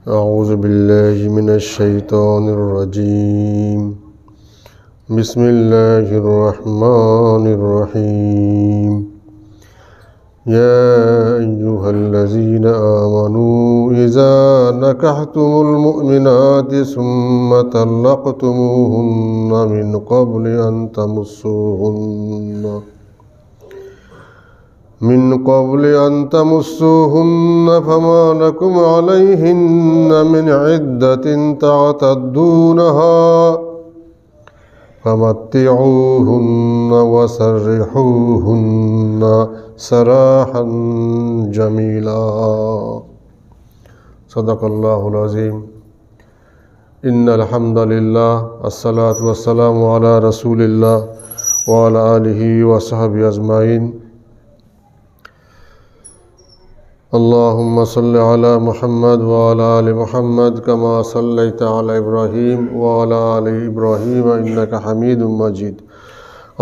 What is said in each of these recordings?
أعوذ بالله من الشيطان الرجيم بسم الله الرحمن الرحيم يا أيها الذين آمنوا إذا نكحتم المؤمنات ثم طلقتموهن من قبل أن تمسوهن فما لكم عليهن من عدة تعتدونها فمتعوهن وسرحوهن سراحا جميلا صدق الله العظيم إن الحمد لله الصلاة والسلام على رسول الله وعلى آله وصحبه أجمعين اللهم صل على محمد وعلى آل محمد كما صليت على إبراهيم وعلى آل إبراهيم إنك حميد مجيد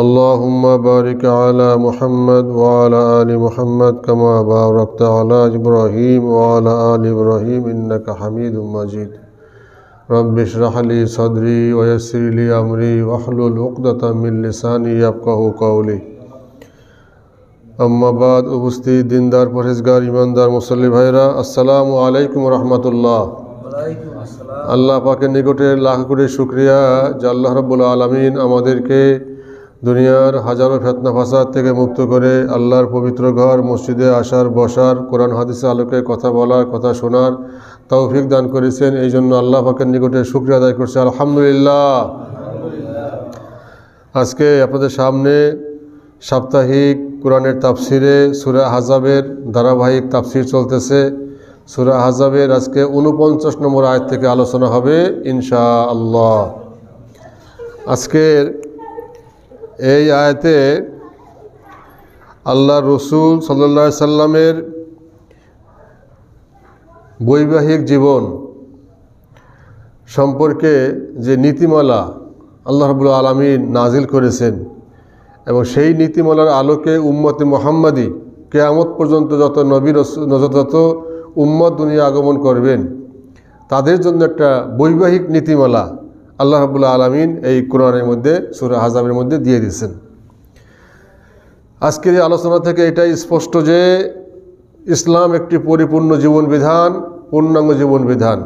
اللهم بارك على محمد وعلى آل محمد كما باركت على إبراهيم وعلى آل إبراهيم إنك حميد مجيد رب اشرح لي صدري ويسر لي أمري واحلل عقدة من لساني يفقهوا قولي আম্মাবাদ উপস্থিত দিনদার পরহেজগার ইমানদার মুসল্লি ভাইরা আসসালামু আলাইকুম রহমতুল্লাহ। আল্লাহ পাকের নিকটে লাখ কোটি শুকরিয়া যে আল্লাহ রাব্বুল আলামিন আমাদেরকে দুনিয়ার হাজারো ফিতনা ফাসাদ থেকে মুক্ত করে আল্লাহর পবিত্র ঘর মসজিদে আসার বসার কোরআন হাদিসের আলোকে কথা বলার কথা শোনার তৌফিক দান করেছেন। এই জন্য আল্লাহ পাকের নিকটে শুকরিয়া আদায় করছি আলহামদুলিল্লাহ। আজকে আপনাদের সামনে সাপ্তাহিক কোরআনের তাফসিরে সূরা আহজাবের ধারাবাহিক তাফসির চলতেছে। সূরা আহজাবের আজকে 49 নম্বর আয়াত থেকে আলোচনা হবে ইনশাআল্লাহ। আজকের এই আয়াতে আল্লাহ রসুল সাল্লাল্লাহু আলাইহি সাল্লামের বৈবাহিক জীবন সম্পর্কে যে নীতিমালা আল্লাহ রাব্বুল আলামিন নাজিল করেছেন এবং সেই নীতিমালার আলোকে উম্মতে মুহাম্মাদি কিয়ামত পর্যন্ত যত নবী যত উম্মত দুনিয়া আগমন করবেন তাদের জন্য একটা বৈবাহিক নীতিমালা আল্লাহ রাব্বুল আলামিন এই কোরআনের মধ্যে সূরা আহজাবের মধ্যে দিয়ে দিয়েছেন। আজকের এই আলোচনা থেকে এটাই স্পষ্ট যে ইসলাম একটি পরিপূর্ণ জীবন বিধান, পূর্ণাঙ্গ জীবন বিধান,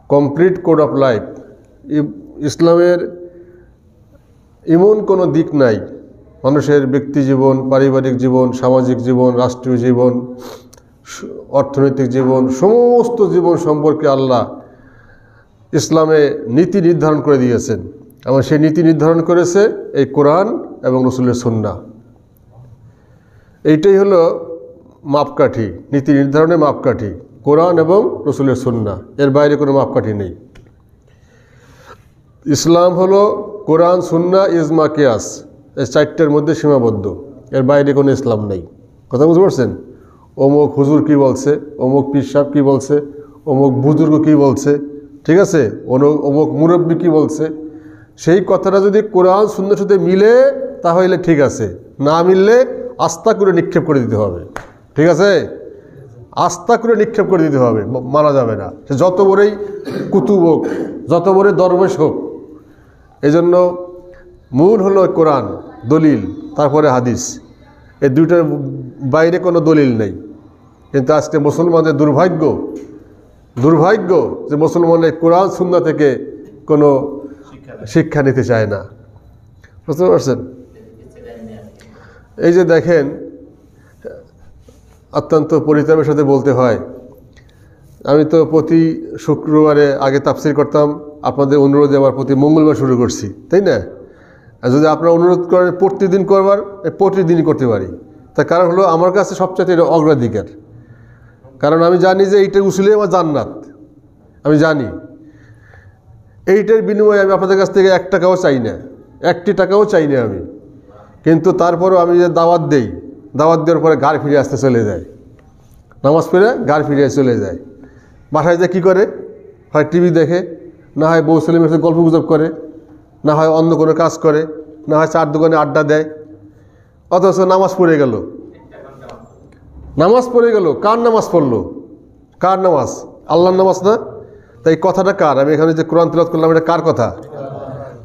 কমপ্লিট কোড অফ লাইফ। ইসলামের এমন কোনো দিক নাই মানুষের ব্যক্তি জীবন, পারিবারিক জীবন, সামাজিক জীবন, রাষ্ট্রীয় জীবন, অর্থনৈতিক জীবন, সমস্ত জীবন সম্পর্কে আল্লাহ ইসলামে নীতি নির্ধারণ করে দিয়েছেন এবং সেই নীতি নির্ধারণ করেছে এই কোরআন এবং রসুলের সুন্নাহ। এইটাই হলো মাপকাঠি, নীতি নির্ধারণের মাপকাঠি কোরআন এবং রসুলের সুন্নাহ, এর বাইরে কোনো মাপকাঠি নেই। ইসলাম হলো কোরআন, সুন্নাহ, ইজমা, কিয়াস, এই চারটের মধ্যে সীমাবদ্ধ, এর বাইরে কোনো ইসলাম নেই। কথা বুঝতে পারছেন? অমুক হুজুর কি বলছে, অমুক পীর সাহেব কী বলছে, অমুক বুজুর্গ কী বলছে, ঠিক আছে, অমুক মুরব্বী কী বলছে, সেই কথাটা যদি কোরআন সুন্নাহর সাথে মিলে তাহলে ঠিক আছে, না মিললে আস্থা করে নিক্ষেপ করে দিতে হবে। ঠিক আছে, আস্থা করে নিক্ষেপ করে দিতে হবে, মানা যাবে না, সে যত বড়ই কুতুব হোক, যত বড়ই দরবেশ হোক। এই জন্য মূল হলো কোরআন, দলিল, তারপরে হাদিস, এই দুইটার বাইরে কোনো দলিল নেই। কিন্তু আজকে মুসলমানদের দুর্ভাগ্য যে মুসলমানের কোরআন সুন্নাহ থেকে কোনো শিক্ষা নিতে চায় না। বুঝতে পারছেন? এই যে দেখেন, অত্যন্ত পরিতাপের সাথে বলতে হয়, আমি তো প্রতি শুক্রবারে আগে তাফসীর করতাম, আপনাদের অনুরোধে আবার প্রতি মঙ্গলবার শুরু করছি, তাই না? আর যদি আপনারা অনুরোধ করেন প্রতিদিন করবার, প্রতিদিনই করতে পারি। তার কারণ হলো আমার কাছে সবচেয়ে এটা অগ্রাধিকার, কারণ আমি জানি যে এইটার উসুলে আমার জান্নাত, আমি জানি এইটার বিনিময়ে আমি আপনাদের কাছ থেকে 1 টাকাও চাই না, 1টি টাকাও চাই না আমি। কিন্তু তারপরও আমি যে দাওয়াত দেওয়ার পরে গাড় ফিরে আসতে চলে যায়, নামাজ পড়ে গাড় ফিরে চলে যায়। বাসায় যে কী করে, হয় টিভি দেখে, না হয় বউ ছেলে মেয়ের গল্প গুজব করে, না হয় অন্য কোনো কাজ করে, না হয় চার দোকানে আড্ডা দেয়, অথচ নামাজ পড়ে গেল। নামাজ পড়ে গেল, কার নামাজ পড়লো? কার নামাজ? আল্লাহর নামাজ না? তাই কথাটা কার? আমি এখানে যে কোরআন তিলাওয়াত করলাম এটা কার কথা?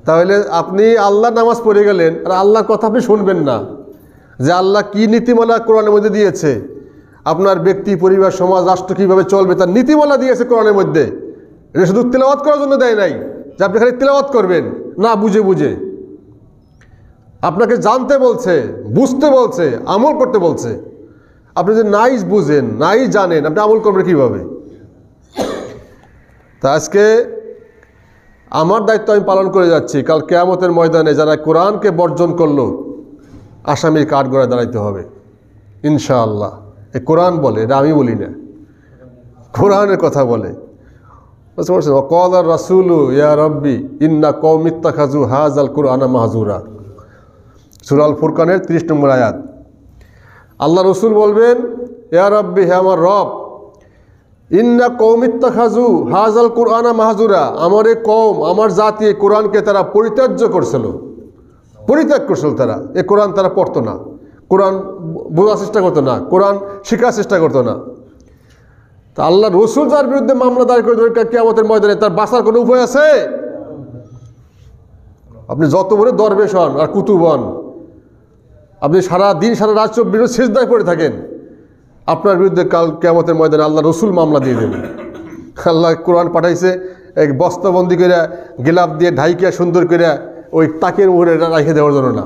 তাহলে আপনি আল্লাহর নামাজ পড়ে গেলেন আর আল্লাহর কথা আপনি শুনবেন না, যে আল্লাহ কি নীতিমালা কোরআনের মধ্যে দিয়েছে, আপনার ব্যক্তি, পরিবার, সমাজ, রাষ্ট্র কীভাবে চলবে তার নীতিমালা দিয়েছে কোরআনের মধ্যে। এটা শুধু তিলাওয়াত করার জন্য দেয় নাই যে আপনি খালি তিলাওয়াত করবেন, না, বুঝে বুঝে আপনাকে জানতে বলছে, বুঝতে বলছে, আমল করতে বলছে। আপনি যদি নাই বুঝেন, নাই জানেন, আপনি আমল করবেন কীভাবে? তা আজকে আমার দায়িত্ব আমি পালন করে যাচ্ছি। কাল কিয়ামতের ময়দানে যারা কোরআনকে বর্জন করলো, আসামির কাঠগড়ায় দাঁড়াইতে হবে ইনশাআল্লাহ। এই কোরআন বলে, এটা আমি বলি না, কোরআনের কথা বলে। বুঝতে পারছেন? ওয়াকাল রাসূলু ইয়া রাব্বি ইন্না কওমি ইত্তাখাযু হাযাল কুরআনা মাহজুরা, সূরা আল ফুরকানের 30 নম্বর আয়াত। আল্লাহ রসুল বলবেন, ইয়া রাব্বি, হে আমার রব, ইন্না কওমি ইত্তাখাযু হাযাল কুরআনা মাহজুরা, আমার এই কওম, আমার জাতি কোরআনকে তারা পরিত্যাজ্য করছিল, পরিত্যাগ করছিল। তারা এই কোরআন তারা পড়তো না, কোরআন বোঝার চেষ্টা করতো না, কোরআন শেখার চেষ্টা করতো না। তা আল্লাহ রসুল যার বিরুদ্ধে মামলা দায়ের করে দেবে কিয়ামতের ময়দানে, তার বাঁচার কোনো উপায় আছে? আপনি যত বড় দরবেশ হন আর কুতুব হন, আপনি সারা দিন সারা রাত বিরুদ্ধে সিজদায় পড়ে থাকেন, আপনার বিরুদ্ধে কাল কিয়ামতের ময়দানে আল্লাহ রসুল মামলা দিয়ে দেবেন। আল্লাহ কোরআন পাঠাইছে এক বস্তাবন্দি করে, গিলাপ দিয়ে ঢাইকিয়া সুন্দর করে ওই তাকের উপরে রেখে দেওয়ার জন্য না,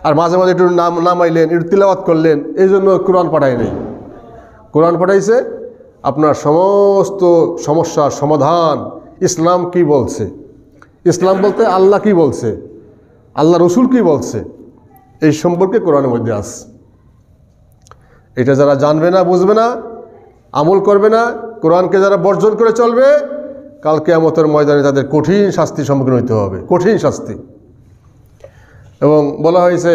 আর মাঝে মাঝে একটু নামাইলেন, একটু তিলাওয়াত করলেন, এই জন্য কোরআন পাঠায় নেই। কোরআন পাঠাইছে আপনার সমস্ত সমস্যার সমাধান। ইসলাম কি বলছে, ইসলাম বলতে আল্লাহ কি বলছে, আল্লাহ রসুল কি বলছে, এই সম্পর্কে কোরআনের মধ্যে আছে। এটা যারা জানবে না, বুঝবে না, আমল করবে না, কোরআনকে যারা বর্জন করে চলবে, কাল কিয়ামতের ময়দানে তাদের কঠিন শাস্তির সম্মুখীন হইতে হবে, কঠিন শাস্তি। এবং বলা হয়েছে,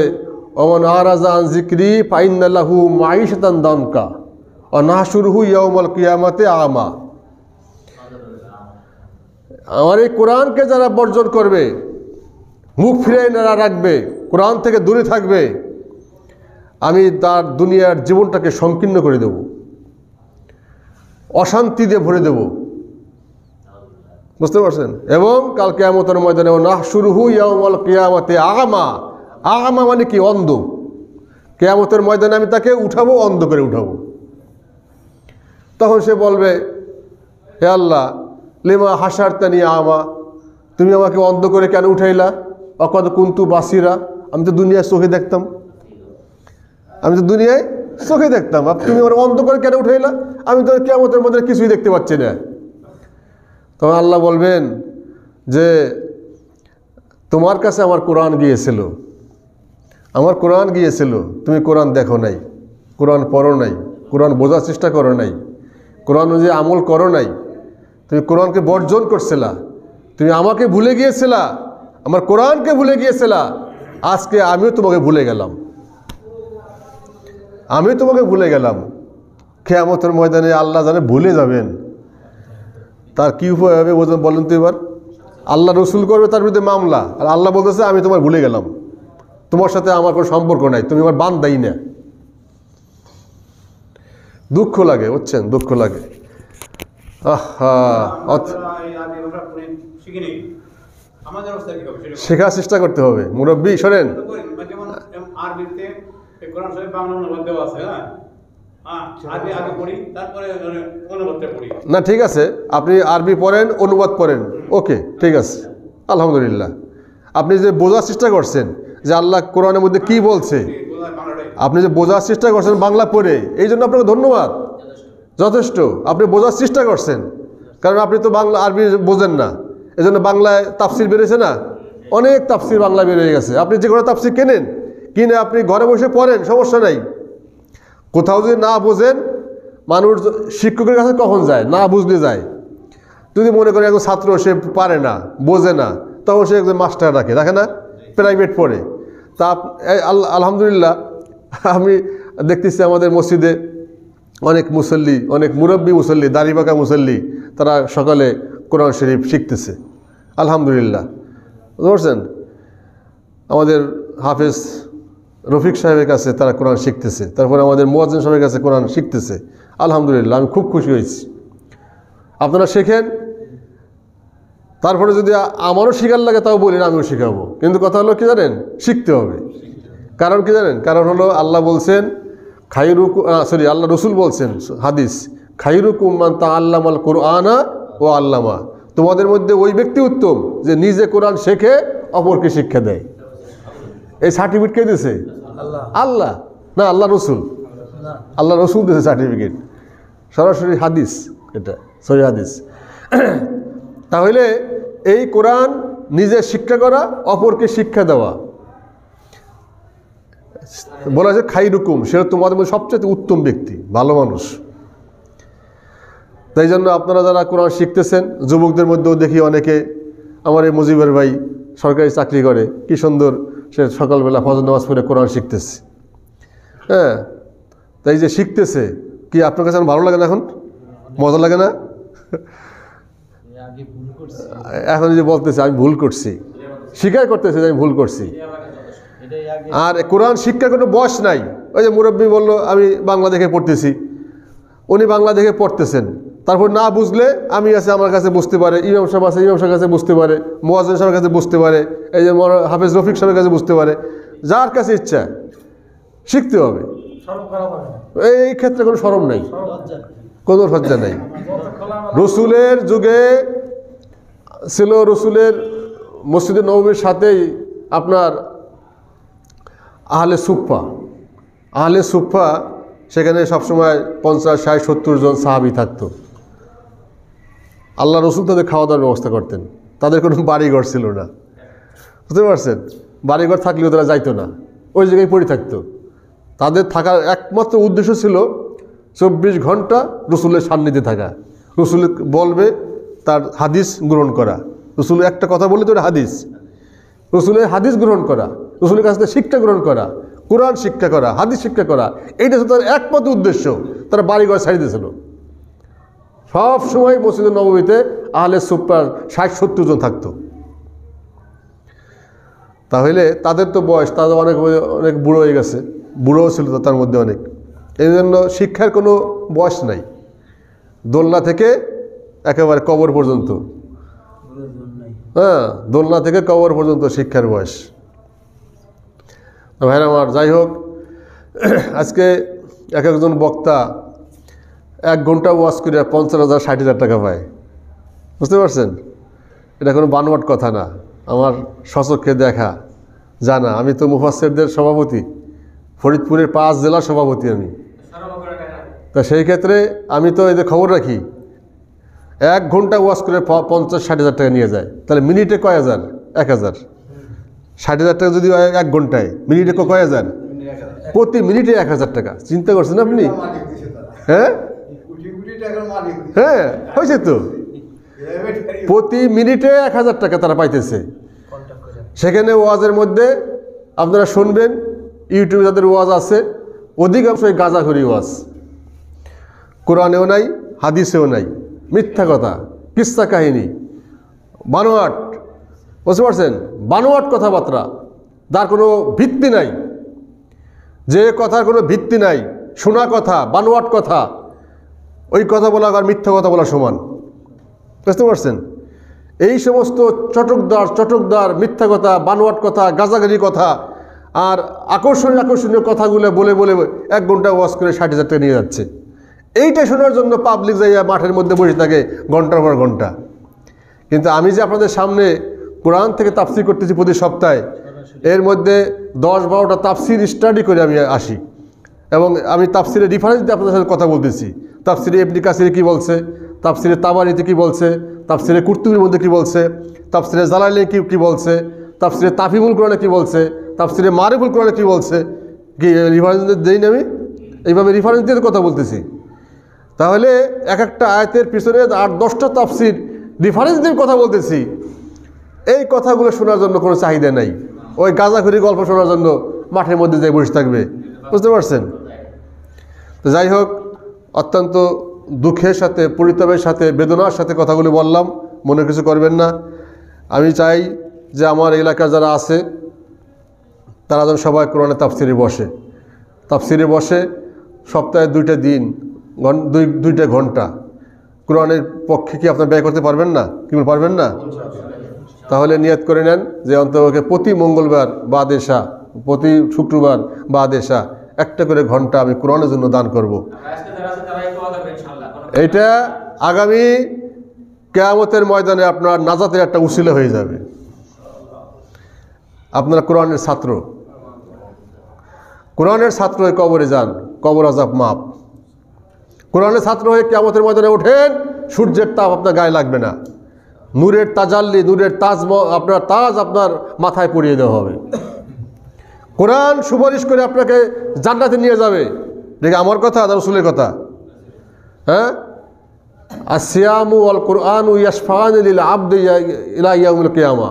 ওমান আরাজা আন যিকরি ফাইন্না লাহু মাঈশাতান দানকা ওয়া নাহশুরুহু ইয়াউমাল কিয়ামাতি আমা। আমার এই কোরআনকে যারা বর্জন করবে, মুখ ফিরে না রাখবে, কোরআন থেকে দূরে থাকবে, আমি তার দুনিয়ার জীবনটাকে সংকীর্ণ করে দেব, অশান্তি দিয়ে ভরে দেব। বুঝতে পারছেন? এবং কাল কিয়ামতের ময়দানে নাহশুরুহু ইয়াউমাল কিয়ামাতি আমা। আমা মানে কি? অন্ধ। কিয়ামতের ময়দানে আমি তাকে উঠাবো, অন্ধ করে উঠাবো। তখন সে বলবে, হে আল্লাহ, লিমা হাসারতানি আমা, তুমি আমাকে অন্ধ করে কেন উঠাইলা? অকদ কুনতু বাসিরা, আমি তো দুনিয়ায় চোখে দেখতাম, আমি তো দুনিয়ায় চোখে দেখতাম, তুমি আমার অন্ধ করে কেন উঠাইলা? আমি তো কিয়ামতের মধ্যে কিছুই দেখতে পাচ্ছি না। তখন আল্লাহ বলবেন যে তোমার কাছে আমার কোরআন গিয়েছিল, আমার কোরআন গিয়েছিল, তুমি কোরআন দেখো নাই, কোরআন পড়ো নাই, কোরআন বোঝার চেষ্টা করো নাই, কোরআন অনুযায়ী আমল করো নাই, তুমি কোরআনকে বর্জন করছিলা, তুমি আমাকে ভুলে গিয়েছিলা, আমার কোরআনকে ভুলে গিয়েছিলা। আজকে আমিও তোমাকে ভুলে গেলাম, আমিও তোমাকে ভুলে গেলাম। কিয়ামতের ময়দানে আল্লাহ জানে ভুলে যাবেন, তার কী উপায় হবে বলেন তো এবার? আল্লাহ রসুল করবে তার বিরুদ্ধে মামলা, আর আল্লাহ বলতেছে আমি তোমার ভুলে গেলাম, তোমার সাথে আমার কোনো সম্পর্ক নাই, তুমি আমার বান্দাই না। দুঃখ লাগে, বুঝছেন? দুঃখ লাগে। শেখার চেষ্টা করতে হবে। মুরব্বী শোনেন, না ঠিক আছে, আপনি আরবি পড়েন, অনুবাদ পড়েন, ওকে ঠিক আছে, আলহামদুলিল্লাহ। আপনি যে বোঝার চেষ্টা করছেন যে আল্লাহ কোরআনের মধ্যে কি বলছে, আপনি যে বোঝার চেষ্টা করছেন বাংলা পড়ে, এই জন্য আপনাকে ধন্যবাদ, যথেষ্ট। আপনি বোঝার চেষ্টা করছেন, কারণ আপনি তো বাংলা আরবি বোঝেন না, এই জন্য বাংলায় তাফসির বেরিয়েছে না, অনেক তাফসির বাংলা বেরিয়ে গেছে। আপনি যে কোনো তাফসির কেনেন, কিনে আপনি ঘরে বসে পড়েন, সমস্যা নাই। কোথাও যদি না বোঝেন, মানুষ শিক্ষকের কাছে কখন যায়? না বুঝলে যায়। যদি মনে করেন একজন ছাত্র সে পারে না, বোঝে না, তখন সে একজন মাস্টার রাখে না, প্রাইভেট পড়ে। তা আলহামদুলিল্লাহ আমি দেখতেছি আমাদের মসজিদে অনেক মুসল্লি, অনেক মুরব্বী মুসল্লি, দাড়িপাকা মুসল্লি, তারা সকালে কোরআন শরীফ শিখতেছে, আলহামদুলিল্লাহ। বুঝতে পারছেন? আমাদের হাফেজ রফিক সাহেবের কাছে তারা কোরআন শিখতেছে, তারপরে আমাদের মুয়াজ্জিন সাহেবের কাছে কোরআন শিখতেছে, আলহামদুলিল্লাহ। আমি খুব খুশি হয়েছি। আপনারা শেখেন, তারপরে যদি আমারও শিখার লাগে তাও বলেন, আমিও শিখাবো। কিন্তু কথা হলো কি জানেন, শিখতে হবে। কারণ কি জানেন, কারণ হলো আল্লাহ বলছেন আল্লাহ রসুল বলছেন হাদিস, খায়রুকুম মান তাআল্লামাল কুরআনা ও আল্লামা, তোমাদের মধ্যে ওই ব্যক্তি উত্তম যে নিজে কোরআন শেখে অপরকে শিক্ষা দেয়। এই সার্টিফিকেট কে দিয়েছে? আল্লাহ না, আল্লাহ রসুল। আল্লাহ রসুল দিয়েছে সার্টিফিকেট, সরাসরি হাদিস, এটা সহিহ হাদিস। তাহলে এই কোরআন নিজে শিক্ষা করা, অপরকে শিক্ষা দেওয়া, বলা হয়েছে খায়রুকুম, সেটা তোমাদের মধ্যে সবচেয়ে উত্তম ব্যক্তি, ভালো মানুষ। তাই জন্য আপনারা যারা কোরআন শিখতেছেন, যুবকদের মধ্যেও দেখি অনেকে, আমার এই মুজিবের ভাই সরকারি চাকরি করে, কি সুন্দর সে সকালবেলা ফজর নামাজ পড়ে কোরআন শিখতেছে। হ্যাঁ, তাই যে শিখতেছে, কি আপনার কাছে ভালো লাগে না? এখন মজা লাগে না? এখন যে বলতেছে আমি ভুল করছি, স্বীকার করতেছে যে আমি ভুল করছি। আর কোরআন শিক্ষার কোনো বয়স নাই। ওই যে মুরব্বী বললো আমি বাংলা দেখে পড়তেছি, উনি বাংলা দেখে পড়তেছেন, তারপর না বুঝলে আমি আছে আমার কাছে বুঝতে পারে, ইমাম সাহেব আছে ইমাম সাহেবের কাছে বুঝতে পারে, মুয়াজ্জিন সাহেবের কাছে বুঝতে পারে, এই যে হাফেজ রফিক সাহেবের কাছে বুঝতে পারে, যার কাছে ইচ্ছা শিখতে হবে। এই ক্ষেত্রে কোনো শরম নাই, কোনো লজ্জা নাই। রসুলের যুগে ছিল, রসুলের মসজিদে নববীর সাথেই আপনার আহলে সুফা, সেখানে সবসময় 50, 60, 70 জন সাহাবী থাকতো। আল্লাহ রসুল তাদের খাওয়া দাওয়ার ব্যবস্থা করতেন। তাদের কোনো বাড়িঘর ছিল না, বুঝতে পারছেন? বাড়িঘর থাকলেও তারা যাইতো না, ওই জায়গায় পড়ে থাকতো। তাদের থাকার একমাত্র উদ্দেশ্য ছিল 24 ঘন্টা রসুলের সান্নিধ্যে থাকা, রসুল বলবে তার হাদিস গ্রহণ করা, রসুল একটা কথা বললে তো হাদিস, রসুলের হাদিস গ্রহণ করা, রসুলের কাছ থেকে শিক্ষা গ্রহণ করা, কোরআন শিক্ষা করা, হাদিস শিক্ষা করা, এইটা ছিল তার একমাত্র উদ্দেশ্য। তারা বাড়িঘর ছাড়িয়ে দিয়েছিল। সব সময় মসজিদে নববীতে আহলে সুফার 60-70 জন থাকতো। তাহলে তাদের তো বয়স, তাদের অনেক অনেক বুড়ো হয়ে গেছে, বুড়োও ছিল তার মধ্যে অনেক। এই জন্য শিক্ষার কোনো বয়স নাই, দোলনা থেকে একেবারে কবর পর্যন্ত। হ্যাঁ, দোলনা থেকে কবর পর্যন্ত শিক্ষার বয়স। ভাইরা আমার, যাই হোক, আজকে এক একজন বক্তা 1 ঘন্টা ওয়াজ করে 50,000, 60,000 টাকা পায়, বুঝতে পারছেন? এটা কোনো বানোয়াট কথা না, আমার স্বচক্ষে দেখা জানা। আমি তো মুফাসসিরদের সভাপতি, ফরিদপুরের 5 জেলার সভাপতি আমি। তা সেই ক্ষেত্রে আমি তো এদের খবর রাখি। 1 ঘন্টা ওয়াজ করে 50-60,000 টাকা নিয়ে যায়, তাহলে মিনিটে কয় হাজার? 1,000। 60,000 টাকা যদি 1 ঘন্টায়, মিনিটে কয় হাজার? প্রতি মিনিটে 1,000 টাকা। চিন্তা করছেন আপনি? হ্যাঁ হ্যাঁ, হয়েছে তো, প্রতি মিনিটে 1,000 টাকা তারা পাইতেছে। সেখানে ওয়াজের মধ্যে আপনারা শুনবেন, ইউটিউবে যাদের ওয়াজ আছে অধিকাংশই গাঁজাখুরি ওয়াজ, কোরআনেও নাই, হাদিসেও নাই, মিথ্যা কথা, কিস্সা কাহিনী, বানোয়াট, বুঝতে পারছেন? বানোয়াট কথাবার্তা, যার কোনো ভিত্তি নাই, যে কথার কোনো ভিত্তি নাই, শোনা কথা, বানোয়াট কথা, ওই কথা বলা আর মিথ্যা কথা বলা সমান, বুঝতে পারছেন? এই সমস্ত চটকদার মিথ্যা কথা, বানোয়াট কথা, গাঁজাগাড়ি কথা আর আকর্ষণীয় কথাগুলো বলে 1 ঘন্টা ওয়াজ করে 60,000 টাকা নিয়ে যাচ্ছে। এইটা শোনার জন্য পাবলিক যাইয়া মাঠের মধ্যে বসে থাকে ঘন্টার পর ঘন্টা। কিন্তু আমি যে আপনাদের সামনে কোরআন থেকে তাফসীর করতেছি প্রতি সপ্তাহে, এর মধ্যে 10-12টা তাফসীর স্টাডি করে আমি আসি, এবং আমি তাফসীরের রেফারেন্স দিয়ে আপনাদের সাথে কথা বলতেছি। তাফসীরে ইবনে কাসির কী বলছে, তাফসীরে তাবারিতে কী বলছে, তাফসীরে কুরতুবীর মধ্যে কী বলছে, তাফসীরে জালালাইনে কী বলছে, তাফসীরে তাফহিমুল কোরআনে কী বলছে, তাফসীরে মারিফুল কোরআনে কী বলছে, কি রেফারেন্স দেই না আমি? এইভাবে রেফারেন্স দিয়ে কথা বলতেছি। তাহলে এক একটা আয়াতের পিছনে 8-10টা তাফসীর রেফারেন্স দিয়ে কথা বলতেছি। এই কথাগুলো শোনার জন্য কোনো চাহিদা নাই, ওই গাঁজাখুরি গল্প শোনার জন্য মাঠের মধ্যে যাই বসে থাকবে, বুঝতে পারছেন? তো যাই হোক, অত্যন্ত দুঃখের সাথে, পরিতাপের সাথে, বেদনার সাথে কথাগুলি বললাম, মনে কিছু করবেন না। আমি চাই যে আমার এলাকার যারা আছে তারা যেন সবাই কোরআনে তাফসীরে বসে সপ্তাহে 2টা দিন, 2টা ঘন্টা কোরআনের পক্ষে কি আপনার ব্যয় করতে পারবেন না? কি পারবেন না? তাহলে নিয়ত করে নেন যে অন্তত প্রতি মঙ্গলবার বা দেশা, প্রতি শুক্রবার বা দেশা একটা করে ঘন্টা আমি কোরআনের জন্য দান করব। এটা আগামী কিয়ামতের ময়দানে আপনার নাজাতের একটা উসিলা হয়ে যাবে। আপনারা কোরআনের ছাত্র, কোরআনের ছাত্র হয়ে কবরে যান, কবর আযাব মাপ। কোরআনের ছাত্র হয়ে কিয়ামতের ময়দানে ওঠেন, সূর্যের তাপ আপনার গায়ে লাগবে না, নূরের তাজাল্লি, নূরের আপনার তাজ আপনার মাথায় পরিয়ে দেওয়া হবে। কোরআন সুপারিশ করে আপনাকে জান্নাতে নিয়ে যাবে। দেখে আমার কথা না রাসূলের কথা? হ্যাঁ, আসিয়ামু ওয়াল কুরআনু ইয়াশফাআন লিল আবদি ইলা ইয়াউমিল কিয়ামা।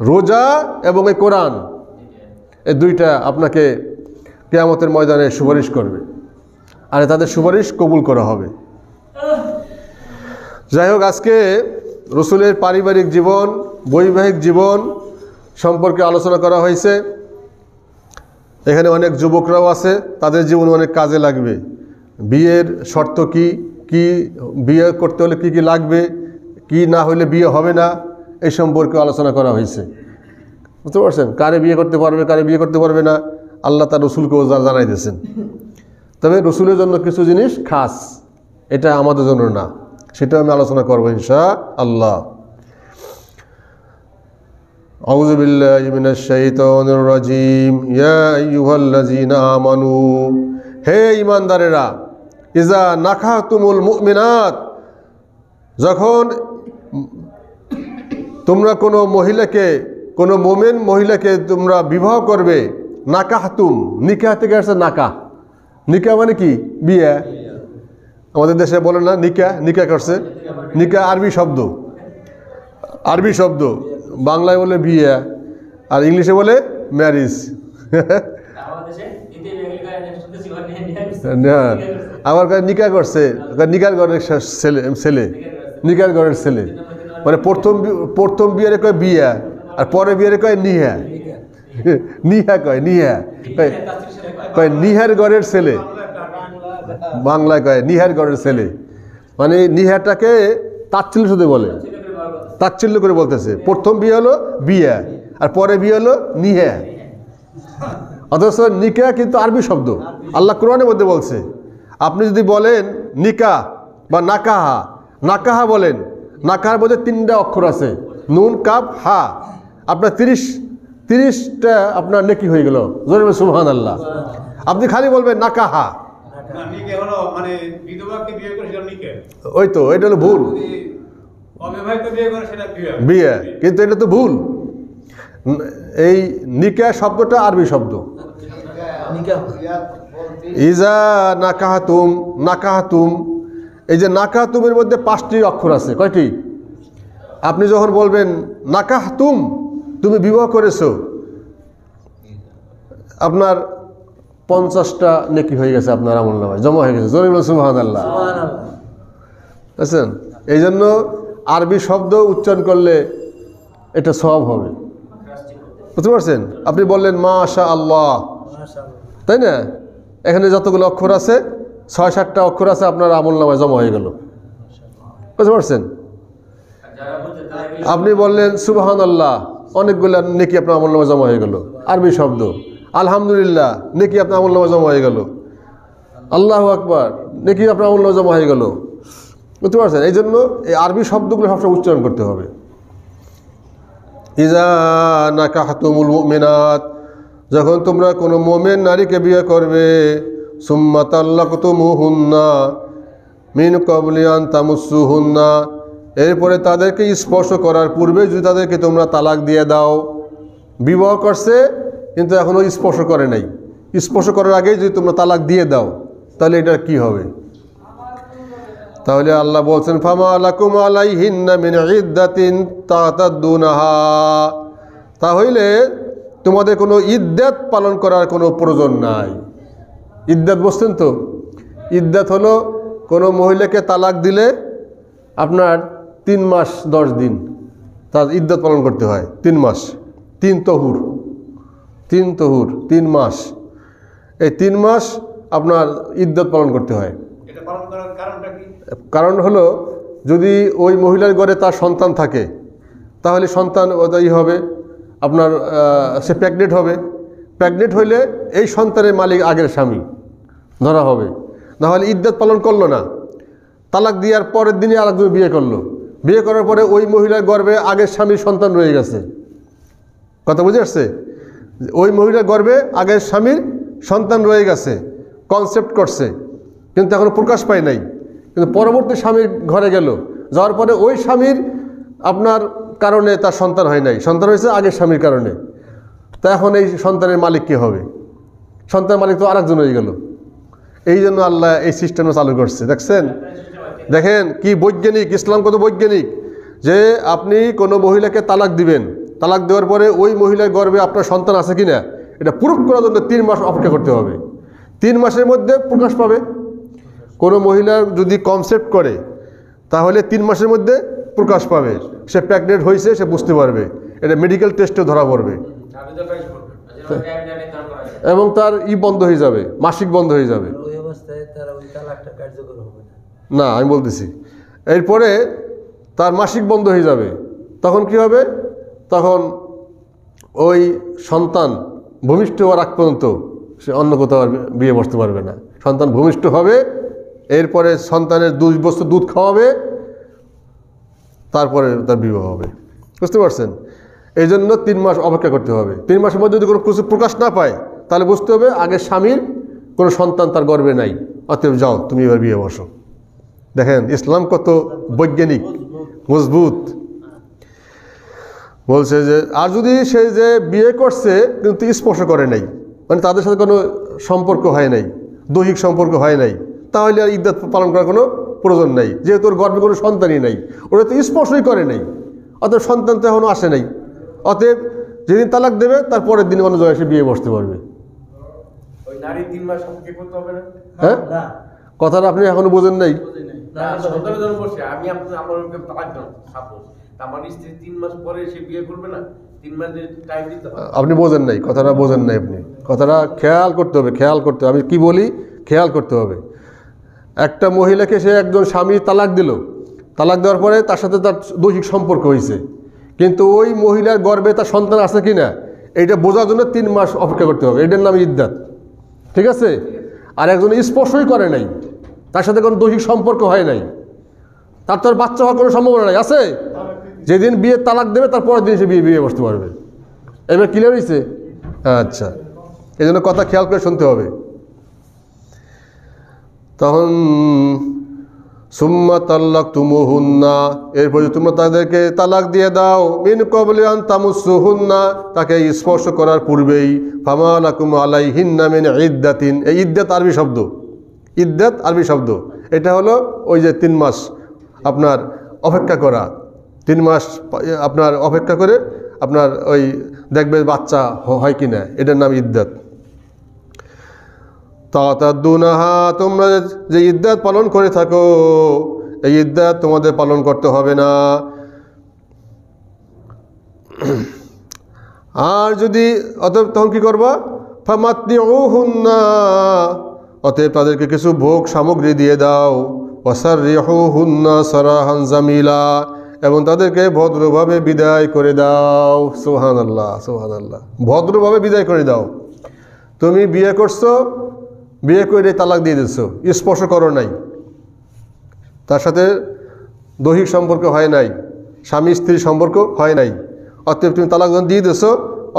রোজা এবং এই কোরআন, এই দুইটা আপনাকে কিয়ামতের ময়দানে সুপারিশ করবে, আর তাদের সুপারিশ কবুল করা হবে। যাই হোক, আজকে রসুলের পারিবারিক জীবন, বৈবাহিক জীবন সম্পর্কে আলোচনা করা হয়েছে। এখানে অনেক যুবকরাও আছে, তাদের জীবন অনেক কাজে লাগবে। বিয়ের শর্ত কি কি, বিয়ে করতে হলে কি কি লাগবে, কি না হলে বিয়ে হবে না, এই সম্পর্কে আলোচনা করা হয়েছে। বুঝতে পারছেন? কারে বিয়ে করতে পারবে, কারে বিয়ে করতে পারবে না, আল্লাহ তার রসুলকেও জানাই দিয়েছেন। তবে রসুলের জন্য কিছু জিনিস খাস, এটা আমাদের জন্য না, সেটা আমি আলোচনা করবো ইনশাআল্লাহ। আউযু বিল্লাহি মিনাশ শাইতানির রাজিম। ইয়া আইয়ুহাল্লাযীনা আমানু, হে ঈমানদারেরা, ইজা নাকাহতুমুল মুমিনাত, যখন তোমরা কোনো মহিলাকে, কোনো মুমিন মহিলাকে তোমরা বিবাহ করবে। নাকাহতুম, নিকাহ থেকে আসছে নাকাহ। নিকাহ মানে কি? বিয়ে। আমাদের দেশে বলে না নিকাহ, নিকাহ করছে। নিকাহ আরবি শব্দ, আরবি শব্দ, বাংলায় বলে বিয়ে, আর ইংলিশে বলে ম্যারিজ। আমার কাছে নিকাহ করছে, নিকার ঘরের ছেলে, নিকার ঘরের ছেলে, মানে প্রথম বিয়ের কয় বিয়া, আর পরে বিয়ের কয় নিহা। নিহা কয়, নিহা কয় নিহার ঘরের ছেলে, বাংলায় কয় নিহার ঘরের ছেলে, মানে নিহাটাকে তাচ্ছিল্য শুধু বলে, তাচ্ছিল্য করে বলতেছে। প্রথম বিয়ে হলো বিয়া, আর পরে বিয়ে হলো নিহা। অথচ নিকাহ কিন্তু আরবি শব্দ, আল্লাহ কোরআনের মধ্যে বলছে। আপনি যদি বলেন নিকাহ বা নাকাহা, নাকাহা বলেন, নাকাহার মধ্যে 3টা অক্ষর আছে, নুন কাপ হা, আপনার 30টা আপনার নেকি হয়ে গেল। জোরে সুবহানাল্লাহ। আপনি খালি বলবেন নাকাহা, ওই তো, এটা হলো ভুল, বিয়ে, কিন্তু এটা তো ভুল। এই নিকাহ শব্দটা আরবি শব্দ। ইজা নাকাহাতুম, নাকাহাতুম, এই যে নাকাহাতুমের মধ্যে 5টি অক্ষর আছে। কয়টি? আপনি যখন বলবেন নাকাহাতুম, তুমি বিবাহ করেছো, আপনার 50টা নেকি হয়ে গেছে, আপনার আমলনামায় জমা হয়ে গেছে। জোরে বলুন সুবহানাল্লাহ। বুঝছেন? এই জন্য আরবি শব্দ উচ্চারণ করলে এটা সওয়াব হবে। বুঝতে পারছেন? আপনি বললেন মাশা আল্লাহ, তাই না? এখানে যতগুলো অক্ষর আছে, 6-7টা অক্ষর আছে, আপনার আমলনামায় জমা হয়ে গেল। বুঝতে পারছেন? আপনি বললেন সুবহানাল্লাহ, অনেকগুলো নেকি আপনার আমলনামায় জমা হয়ে গেল। আরবি শব্দ। আলহামদুলিল্লাহ, নেকি আপনার আমলনামায় জমা হয়ে গেল। আল্লাহু আকবার, নেকি আপনার আমলনামায় জমা হয়ে গেল। বুঝতে পারছেন? এই জন্য এই আরবি শব্দগুলো সবসময় উচ্চারণ করতে হবে। ইজা নাকাহতুমুল মুমিনাত, যখন তোমরা কোনো মুমিন নারীকে বিয়ে করবে। সুম্মা তাল্লাকতুমুহুন্না মিন ক্বাবলি আন তামাসসুহুন্না, এরপরে তাদেরকে স্পর্শ করার পূর্বে যদি তাদেরকে তোমরা তালাক দিয়ে দাও। বিবাহ করছে কিন্তু এখনও স্পর্শ করে নাই, স্পর্শ করার আগেই যদি তোমরা তালাক দিয়ে দাও, তাহলে এটা কি হবে? তাহলে আল্লাহ বলছেন ফামা লাকুম আলাইহিন্না মিন ইদ্দাতিন তাতাদুনাহা, তাহলে তোমাদের কোনো ইদ্দাত পালন করার কোনো প্রয়োজন নাই। ইদ্দাত বুঝছেন তো? ইদ্দাত হলো কোনো মহিলাকে তালাক দিলে আপনার 3 মাস 10 দিন তার ইদ্দাত পালন করতে হয়। 3 মাস, 3 তহুর, 3 মাস, এই 3 মাস আপনার ইদ্দাত পালন করতে হয়। কারণ হলো যদি ওই মহিলার ঘরে তার সন্তান থাকে তাহলে সন্তান ওই হবে আপনার সে প্রেগনেন্ট হবে, প্রেগনেন্ট হইলে এই সন্তানের মালিক আগের স্বামী ধরা হবে। নাহলে ইদ্যত পালন করলো না, তালাক দেওয়ার পরের দিনই আরেকজন বিয়ে করলো, বিয়ে করার পরে ওই মহিলার গর্ভে আগের স্বামীর সন্তান রয়ে গেছে। কথা বুঝে আসছে? ওই মহিলার গর্ভে আগের স্বামীর সন্তান রয়ে গেছে, কনসেপ্ট করছে কিন্তু এখনো প্রকাশ পায় নাই, কিন্তু পরবর্তী স্বামীর ঘরে গেল, যাওয়ার পরে ওই স্বামীর আপনার কারণে তার সন্তান হয় নাই, সন্তান হয়েছে আগের স্বামীর কারণে। তা এখন এই সন্তানের মালিক কে হবে? সন্তানের মালিক তো আরেকজন হয়ে গেল। এই জন্য আল্লাহ এই সিস্টেমটা চালু করছে। দেখছেন, দেখেন কি বৈজ্ঞানিক, ইসলাম কত বৈজ্ঞানিক, যে আপনি কোনো মহিলাকে তালাক দিবেন, তালাক দেওয়ার পরে ওই মহিলার গর্ভে আপনার সন্তান আছে কিনা এটা প্রুফ করার জন্য 3 মাস অপেক্ষা করতে হবে। 3 মাসের মধ্যে প্রকাশ পাবে। কোনো মহিলা যদি কনসেপ্ট করে তাহলে 3 মাসের মধ্যে প্রকাশ পাবে, সে প্রেগনেন্ট হয়েছে সে বুঝতে পারবে, এটা মেডিকেল টেস্টে ধরা পড়বে এবং তার বন্ধ হয়ে যাবে, মাসিক বন্ধ হয়ে যাবে। না আমি বলতেছি এরপরে তার মাসিক বন্ধ হয়ে যাবে, তখন কি হবে? তখন ওই সন্তান ভূমিষ্ঠ হওয়ার আগ পর্যন্ত সে অন্য কোথাও আর বিয়ে বসতে পারবে না। সন্তান ভূমিষ্ঠ হবে, এরপরে সন্তানের 2 বছর দুধ খাওয়াবে, তারপরে তার বিবাহ হবে। বুঝতে পারছেন? এই জন্য 3 মাস অপেক্ষা করতে হবে। 3 মাসের মধ্যে যদি কোনো কিছু প্রকাশ না পায় তাহলে বুঝতে হবে আগের স্বামীর কোনো সন্তান তার গর্ভে নাই, অতএব যাও তুমি এবার বিয়ে বসো। দেখেন ইসলাম কত বৈজ্ঞানিক, মজবুত। বলছে যে আর যদি সে যে বিয়ে করছে কিন্তু স্পর্শ করে নাই, মানে তাদের সাথে কোনো সম্পর্ক হয় নাই, দৈহিক সম্পর্ক হয় নাই, তাহলে আর ইদ্যত পালন করার কোনো প্রয়োজন নাই, যেহেতু ওর গর্ভে কোনো সন্তানই নাই, ওরা তো স্পর্শই করে নাই, অতএব সন্তান তো এখনও আসে নাই। অতএব যেদিন তালাক দেবে তার পরের দিন মানুষ এসে বিয়ে বসতে পারবে। হ্যাঁ, কথাটা আপনি এখনো বোঝেন নাই। আপনি বোঝেন নাই, কথাটা বোঝেন নাই, আপনি কথাটা খেয়াল করতে হবে, খেয়াল করতে হবে। আমি কি বলি খেয়াল করতে হবে। একটা মহিলাকে সে একজন স্বামী তালাক দিল, তালাক দেওয়ার পরে তার সাথে তার দৈহিক সম্পর্ক হয়েছে, কিন্তু ওই মহিলার গর্ভে তার সন্তান আছে কি না এইটা বোঝার জন্য 3 মাস অপেক্ষা করতে হবে। এটার নাম ইদ্যাত, ঠিক আছে? আর একজন স্পর্শই করে নাই, তার সাথে কোনো দৈহিক সম্পর্ক হয় নাই, তার তো আর বাচ্চা হওয়ার কোনো সম্ভাবনা নাই, আছে? যেদিন বিয়ে তালাক দেবে তার পরের দিন সে বিয়ে বসতে পারবে। এবার ক্লিয়ার হয়েছে? আচ্ছা, এই জন্য কথা খেয়াল করে শুনতে হবে। তখন সুম্মা তাল্লাকতুমুহুন্না, এরপর তোমরা তাদেরকে তালাক দিয়ে দাও, মিন ক্বাবলি আন তামাসসুহুন্না, তাকে স্পর্শ করার পূর্বেই, ফামা লাকুম আলাইহিন্না মিন ইদ্দাতিন। এই ইদ্দাত আরবি শব্দ, ইদ্দাত আরবি শব্দ। এটা হলো ওই যে 3 মাস আপনার অপেক্ষা করা, 3 মাস আপনার অপেক্ষা করে আপনার ওই দেখবে বাচ্চা হয় কি না, এটার নাম ইদ্দাত। তাতাদুনাহা, তোমরা যে ইদ্দাত পালন করে থাকো এই ইদ্দাত তোমাদের পালন করতে হবে না। আর যদি অতএব তখন কী করবা? ফামাত্তিউহুন্না, অতএব তাদেরকে কিছু ভোগ সামগ্রী দিয়ে দাও। ওয়াসাররিহুন্না সারাহান জামিলা, এবং তাদেরকে ভদ্রভাবে বিদায় করে দাও। সুবহানাল্লাহ, সুবহানাল্লাহ, ভদ্রভাবে বিদায় করে দাও। তুমি বিয়ে করছো, বিয়ে করে তালাক দিয়ে দিচ্ছো, স্পর্শ করো নাই, তার সাথে দৈহিক সম্পর্ক হয় নাই, স্বামী স্ত্রীর সম্পর্ক হয় নাই, অতএব তুমি তালাক যখন দিয়ে দিচ্ছো,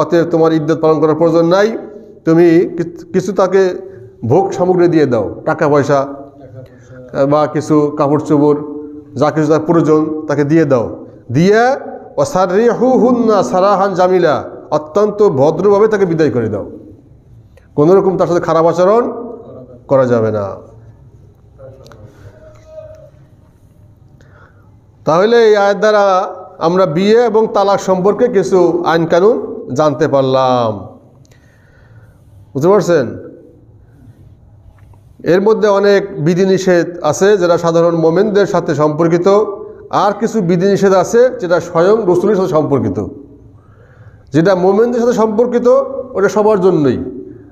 অতএব তোমার ইদ্যত পালন করার প্রয়োজন নাই। তুমি কিছু তাকে ভোগ সামগ্রী দিয়ে দাও, টাকা পয়সা বা কিছু কাপড় চোপড়, যা কিছু তার প্রয়োজন তাকে দিয়ে দাও। দিয়ে ওয়াসাররিহুন্না সারাহান জামিলা, অত্যন্ত ভদ্রভাবে তাকে বিদায় করে দাও। কোনোরকম তার সাথে খারাপ আচরণ করা যাবে না। তাহলে এই আয়াত দ্বারা আমরা বিয়ে এবং তালাক সম্পর্কে কিছু আইন কানুন জানতে পারলাম। বুঝতে পারছেন? এর মধ্যে অনেক বিধিনিষেধ আছে যেটা সাধারণ মোমেনদের সাথে সম্পর্কিত, আর কিছু বিধিনিষেধ আছে যেটা স্বয়ং রসুলের সাথে সম্পর্কিত। যেটা মোমেনদের সাথে সম্পর্কিত ওটা সবার জন্যই,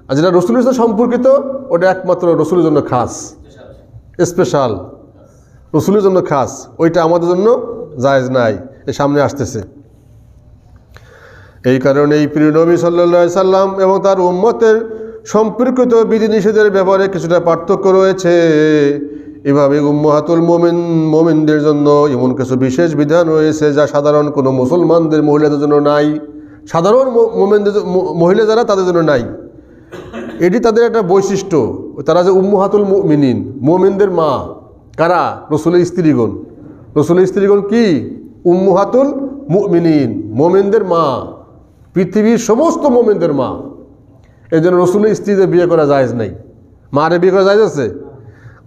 আর যেটা রসুলের সাথে সম্পর্কিত ওটা একমাত্র রসুলের জন্য খাস, স্পেশাল। রসুলের জন্য খাস, ওইটা আমাদের জন্য জায়েজ নাই, এর সামনে আসতেছে। এই কারণেই প্রিয় নবী সাল্লাল্লাহু আলাইহি সাল্লাম এবং তার উম্মতের সম্পর্কিত বিধিনিষেধের ব্যাপারে কিছুটা পার্থক্য রয়েছে। এভাবে উম্মাহাতুল মুমিনদের জন্য এমন কিছু বিশেষ বিধান রয়েছে যা সাধারণ কোনো মুসলমানদের মহিলাদের জন্য নাই, সাধারণ মুমিনদের মহিলা যারা তাদের জন্য নাই। এটি তাদের একটা বৈশিষ্ট্য। তারা যে উম্মাহাতুল মুমিনিন, মুমিনদের মা, কারা? রসুলের স্ত্রীগণ। রসুলের স্ত্রীগণ কি? উম্মাহাতুল মুমিনিন, মুমিনদের মা, পৃথিবীর সমস্ত মুমিনদের মা। এই জন্য রসুলের স্ত্রীদের বিয়ে করা জায়েজ নাই। মারে বিয়ে করা জায়েজ আছে?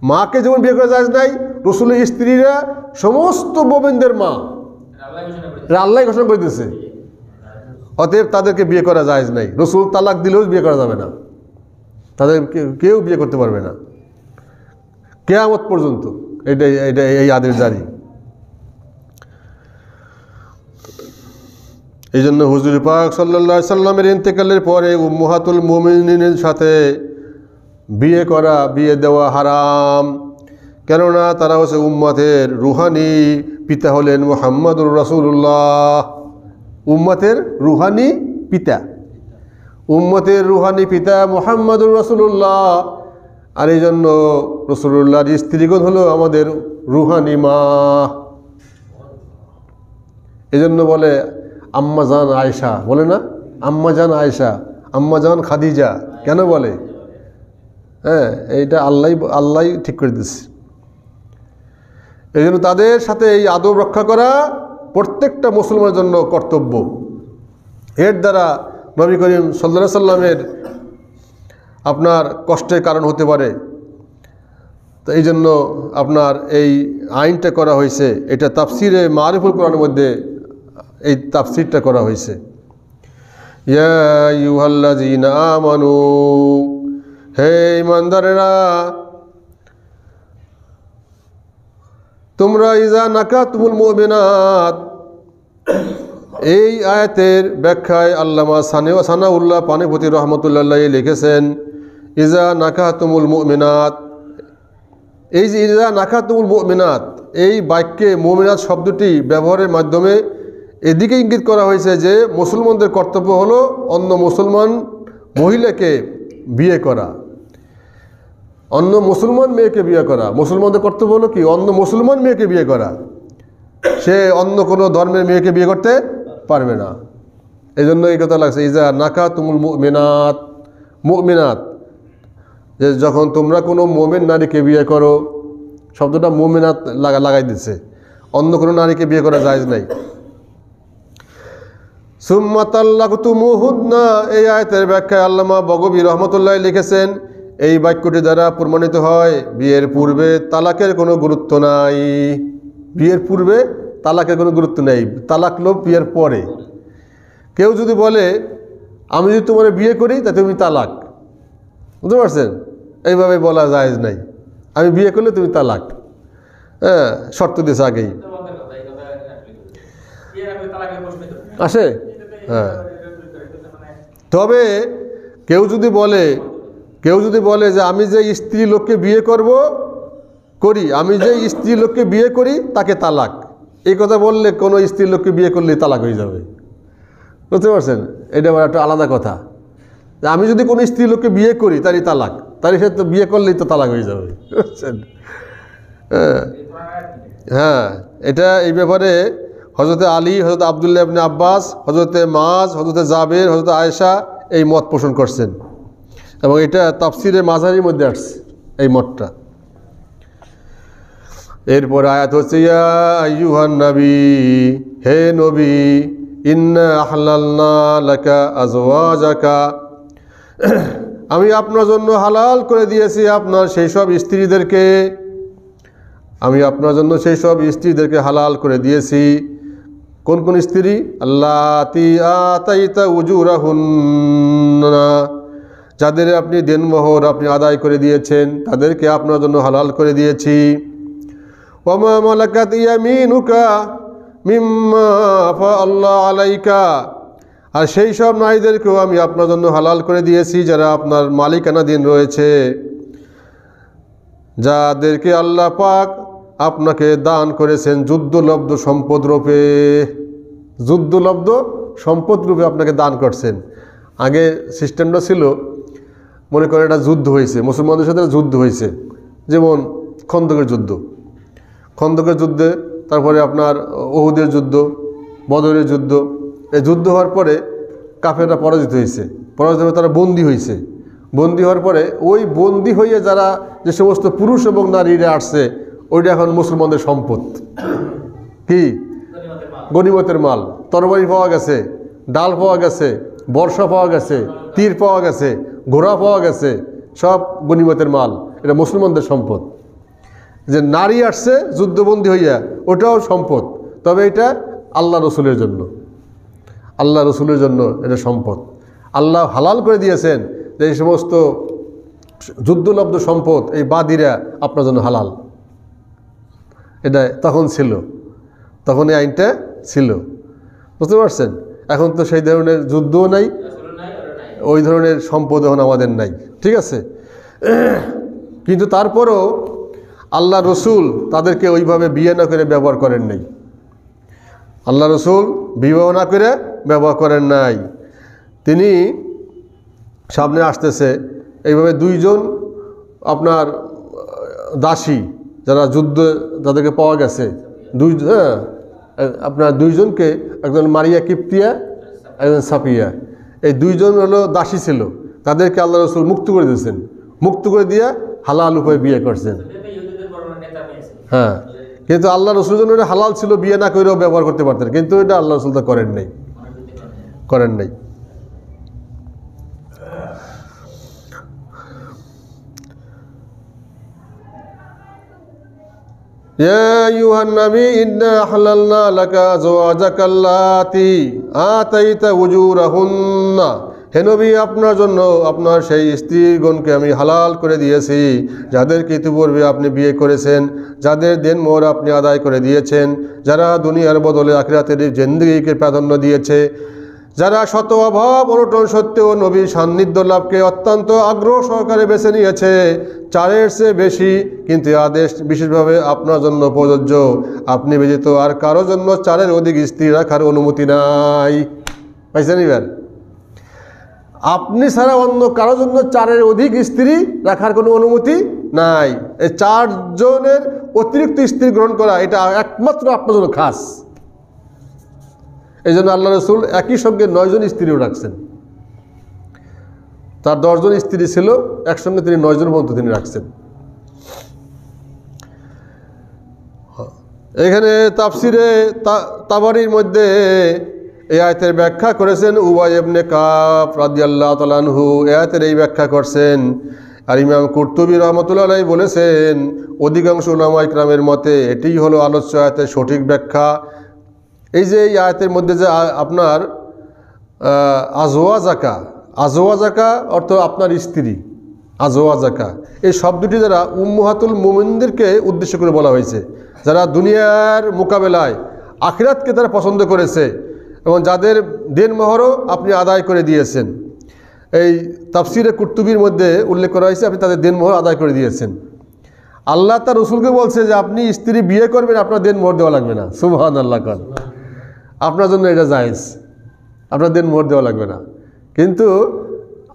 মাকে যেমন বিয়ে করা জায়েজ নাই, রসুলের স্ত্রীরা সমস্ত মুমিনদের মা, আল্লাহ ঘোষণা করে দিয়েছে। অতএব তাদেরকে বিয়ে করা জায়েজ নাই। রসুল তালাক দিলেও বিয়ে করা যাবে না, তাদের কেউ বিয়ে করতে পারবে না কিয়ামত পর্যন্ত। এই আদেশ জারি। এই জন্য হুজুর পাক সাল্লাল্লাহু আলাইহি সাল্লামের ইন্তেকালের পরে উম্মাহাতুল মুমিনিনের সাথে বিয়ে দেওয়া হারাম। কেননা তারা হচ্ছে উম্মতের রুহানি পিতা হলেন মুহাম্মদুর রাসূলুল্লাহ। উম্মতের রুহানি পিতা, উম্মতের রুহানি পিতা মুহাম্মদুর রাসূলুল্লাহ। আর এই জন্য রাসূলুল্লাহর স্ত্রীগণ হলো আমাদের রুহানি মা। এই জন্য বলে আম্মাজান আয়েশা, বলে না? আম্মাজান আয়েশা, আম্মাজান খাদিজা কেন বলে? হ্যাঁ, এইটা আল্লাহ ঠিক করে দিচ্ছে। এই জন্য তাদের সাথে এই আদব রক্ষা করা প্রত্যেকটা মুসলমানের জন্য কর্তব্য। এর দ্বারা নবী করিম সাল্লাল্লাহু আলাইহি সাল্লামের আপনার কষ্টের কারণ হতে পারে। তো এই জন্য আপনার এই আইনটা করা হয়েছে। এটা তাফসিরে মারিফুল কোরআনের মধ্যে এই তাফসিরটা করা হয়েছে। ইয়া আইয়ুহাল্লাযীনা আমানু, হে ঈমানদারেরা, তোমরা ইজা নাকাতুমুল মুমিনাত, এই আয়াতের ব্যাখ্যায় আল্লামা সানাউল্লাহ পানিপতি রহমতুল্লাহ লিখেছেন, ইজা নাকাতুমুল মুমিনাত, এই যে ইজা নাকাতুমুল মুমিনাত, এই বাক্যে মুমিনাত শব্দটি ব্যবহারের মাধ্যমে এদিকে ইঙ্গিত করা হয়েছে যে মুসলমানদের কর্তব্য হলো অন্য মুসলমান মহিলাকে বিয়ে করা, অন্য মুসলমান মেয়েকে বিয়ে করা। মুসলমানদের কর্তব্য হলো কি? অন্য মুসলমান মেয়েকে বিয়ে করা। সে অন্য কোনো ধর্মের মেয়েকে বিয়ে করতে পারবে না। এই জন্য এই কথা লাগছে ইজা নাকাতুমুল মুমিনাত, মুমিনাত, যে যখন তোমরা কোনো মুমিন নারীকে বিয়ে করো, শব্দটা মুমিনাত লাগাই দিচ্ছে। অন্য কোনো নারীকে বিয়ে করা জায়েজ নাই। সুম্মা তাল্লাকতুমুহুন্না, এই আয়াতের ব্যাখ্যায় আল্লামা বগবী রহমতুল্লাহ লিখেছেন, এই বাক্যটি দ্বারা প্রমাণিত হয় বিয়ের পূর্বে তালাকের কোনো গুরুত্ব নাই। বিয়ের পূর্বে তালাকের কোনো গুরুত্ব নেই, তালাক লোভ বিয়ের পরে। কেউ যদি বলে আমি যদি তোমার বিয়ে করি তা তুমি তালাক, বুঝতে পারছেন? এইভাবে বলা জায়েজ নাই। আমি বিয়ে করলে তুমি তালাক, হ্যাঁ, শর্ত দিয়েছে আগেই। আসে? হ্যাঁ। তবে কেউ যদি বলে যে আমি যে স্ত্রী লোককে বিয়ে করি, আমি যে স্ত্রী লোককে বিয়ে করি তাকে তালাক, এই কথা বললে কোনো স্ত্রী লোককে বিয়ে করলেই তালাক হয়ে যাবে, বুঝতে পারছেন? এটা আবার একটা আলাদা কথা। আমি যদি কোনো স্ত্রী লোককে বিয়ে করি তারই তালাক, তারই সে তো বিয়ে করলেই তো তালাক হয়ে যাবে, বুঝছেন? হ্যাঁ, এটা এই ব্যাপারে হযরতে আলী, হযরত আব্দুল্লাহ ইবনে আব্বাস, হযরতে মাজ, হযরতে জাবের, হযরতে আয়েশা এই মত পোষণ করছেন এবং এটা তাফসিরে মাঝারির মধ্যে আসছে এই মতটা। এরপর আয়াত হচ্ছে ইয়া আইয়ুহান নবী, হে নবী, ইন্না আহলালনা লাকা আজওয়াজাকা, আমি আপনার জন্য হালাল করে দিয়েছি আপনার সেই সব স্ত্রীদেরকে, আমি আপনার জন্য সেই সব স্ত্রীদেরকে হালাল করে দিয়েছি। কোন কোন স্ত্রী? আল্লাতী আতাইতা উজুরাহুন্না, যাদের আপনি দেনমোহর আপনি আদায় করে দিয়েছেন তাদেরকে আপনার জন্য হালাল করে দিয়েছি। ওয়া মা মালাকাত ইয়ামিনুকা মিম্মা আফা আল্লাহ আলাইকা, আর সেই সব নারীদেরকেও আমি আপনার জন্য হালাল করে দিয়েছি যারা আপনার মালিকানাধীন রয়েছে, যাদেরকে আল্লাহ পাক আপনাকে দান করেছেন যুদ্ধলব্ধ সম্পদ রূপে। যুদ্ধলব্ধ সম্পদ রূপে আপনাকে দান করছেন। আগে সিস্টেমটা ছিল, মনে করেন একটা যুদ্ধ হয়েছে, মুসলমানদের সাথে যুদ্ধ হয়েছে, যেমন খন্দকের যুদ্ধ। খন্দকের যুদ্ধে, তারপরে আপনার উহুদের যুদ্ধ, বদরের যুদ্ধ। এই যুদ্ধ হওয়ার পরে কাফেররা পরাজিত হয়েছে, পরাজিত হয়ে তারা বন্দী হয়েছে। বন্দী হওয়ার পরে ওই বন্দী হয়ে যারা যে সমস্ত পুরুষ এবং নারীরা আসছে, ওইটা এখন মুসলমানদের সম্পদ। কি? গনিমতের মাল। তরবারি পাওয়া গেছে, ডাল পাওয়া গেছে, বর্ষা পাওয়া গেছে, তীর পাওয়া গেছে, ঘোড়া পাওয়া গেছে, সব গনিমতের মাল। এটা মুসলমানদের সম্পদ। যে নারী আসছে যুদ্ধবন্দী হইয়া, ওটাও সম্পদ, তবে এটা আল্লাহ রসুলের জন্য। আল্লাহ রসুলের জন্য এটা সম্পদ। আল্লাহ হালাল করে দিয়েছেন যে এই সমস্ত যুদ্ধলব্ধ সম্পদ এই বাদীরা আপনার জন্য হালাল। এটা তখন ছিল, তখন এই আইনটা ছিল, বুঝতে পারছেন? এখন তো সেই ধরনের যুদ্ধও নাই, ওই ধরনের সম্পদ এখন আমাদের নাই, ঠিক আছে? কিন্তু তারপরও আল্লাহ রসুল তাদেরকে ওইভাবে বিয়ে না করে ব্যবহার করেন নাই। আল্লাহ রসুল বিবাহ না করে ব্যবহার করেন নাই। তিনি সামনে আসতেছে এইভাবে দুইজন আপনার দাসী যারা যুদ্ধ যাদেরকে পাওয়া গেছে, আপনার দুইজনকে, একজন মারিয়া কিপ্তিয়া, একজন সাফিয়া, এই দুইজন হলো দাসী ছিল, তাদেরকে আল্লাহ রসুল মুক্ত করে দিয়েছেন। মুক্ত করে দিয়ে হালাল উপায়ে বিয়ে করছেন। হ্যাঁ, কিন্তু আল্লাহ রসুলের জন্য এটা হালাল ছিল, বিয়ে না করেও ব্যবহার করতে পারতেন, কিন্তু এটা আল্লাহ রসুল তা করেন নাই, করেন নাই। ইয়া আইয়ুহান নবী ইন্না হালালনা লাকা আজওয়াজাকা আল্লাতী আতাইতা উজুরাহুন্না, হে নবী আপনার জন্য আপনার সেই স্ত্রীগণকে আমি হালাল করে দিয়েছি যাদেরকে ইতিপূর্বে আপনি বিয়ে করেছেন, যাদের দেনমোহর আপনি আদায় করে দিয়েছেন, যারা দুনিয়ার বদলে আখিরাতের জিন্দেগিকে প্রাধান্য দিয়েছে, যারা শত অভাব অনটন সত্ত্বেও নবীর সান্নিধ্য লাভকে অত্যন্ত আগ্রহ সহকারে বেছে নিয়েছে, চারের চেয়ে বেশি, কিন্তু আদেশ বিশেষভাবে আপনার জন্য প্রযোজ্য। আপনি ব্যতীত আর কারো জন্য চারের অধিক স্ত্রী রাখার অনুমতি নাই। পাইছেন? এবার আপনি ছাড়া অন্য কারো জন্য চারের অধিক স্ত্রী রাখার কোনো অনুমতি নাই। এই চারজনের অতিরিক্ত স্ত্রী গ্রহণ করা এটা একমাত্র আপনার জন্য খাস। এই জন্য আল্লাহ রসুল একই সঙ্গে 9 জন স্ত্রীও রাখছেন। তার 10 জন স্ত্রী ছিল, একসঙ্গে তিনি 9 জন পর্যন্ত তিনি রাখছেন। এখানে তাফসিরে তাবারির মধ্যে এই আয়াতের ব্যাখ্যা করেছেন উবাই ইবনে কাব রাদিয়াল্লাহু তাআলা আনহু, এই আয়াতের এই ব্যাখ্যা করছেন। আর ইমাম কুরতুবী রাহমাতুল্লাহ আলাইহি বলেছেন, অধিকাংশ উলামা ইকরামের মতে এটিই হলো আলোচ্য আয়াতের সঠিক ব্যাখ্যা। এই যে এই আয়াতের মধ্যে যে আপনার আজওয়াজাকা অর্থ আপনার স্ত্রী, আজওয়াজাকা, এই শব্দটি দ্বারা উম্মাহাতুল মুমিনদেরকে উদ্দেশ্য করে বলা হয়েছে, যারা দুনিয়ার মোকাবেলায় আখিরাতকে তারা পছন্দ করেছে এবং যাদের দেনমোহরও আপনি আদায় করে দিয়েছেন। এই তাফসিরে কুরতুবীর মধ্যে উল্লেখ করা হয়েছে আপনি তাদের দেনমোহর আদায় করে দিয়েছেন। আল্লাহ তার রসুলকে বলছে যে আপনি স্ত্রী বিয়ে করবেন, আপনার দেনমোহর দেওয়া লাগবে না। সুবহানাল্লাহ, কাল আপনার জন্য এটা জায়েজ, আপনার দেনমোহর দেওয়া লাগবে না। কিন্তু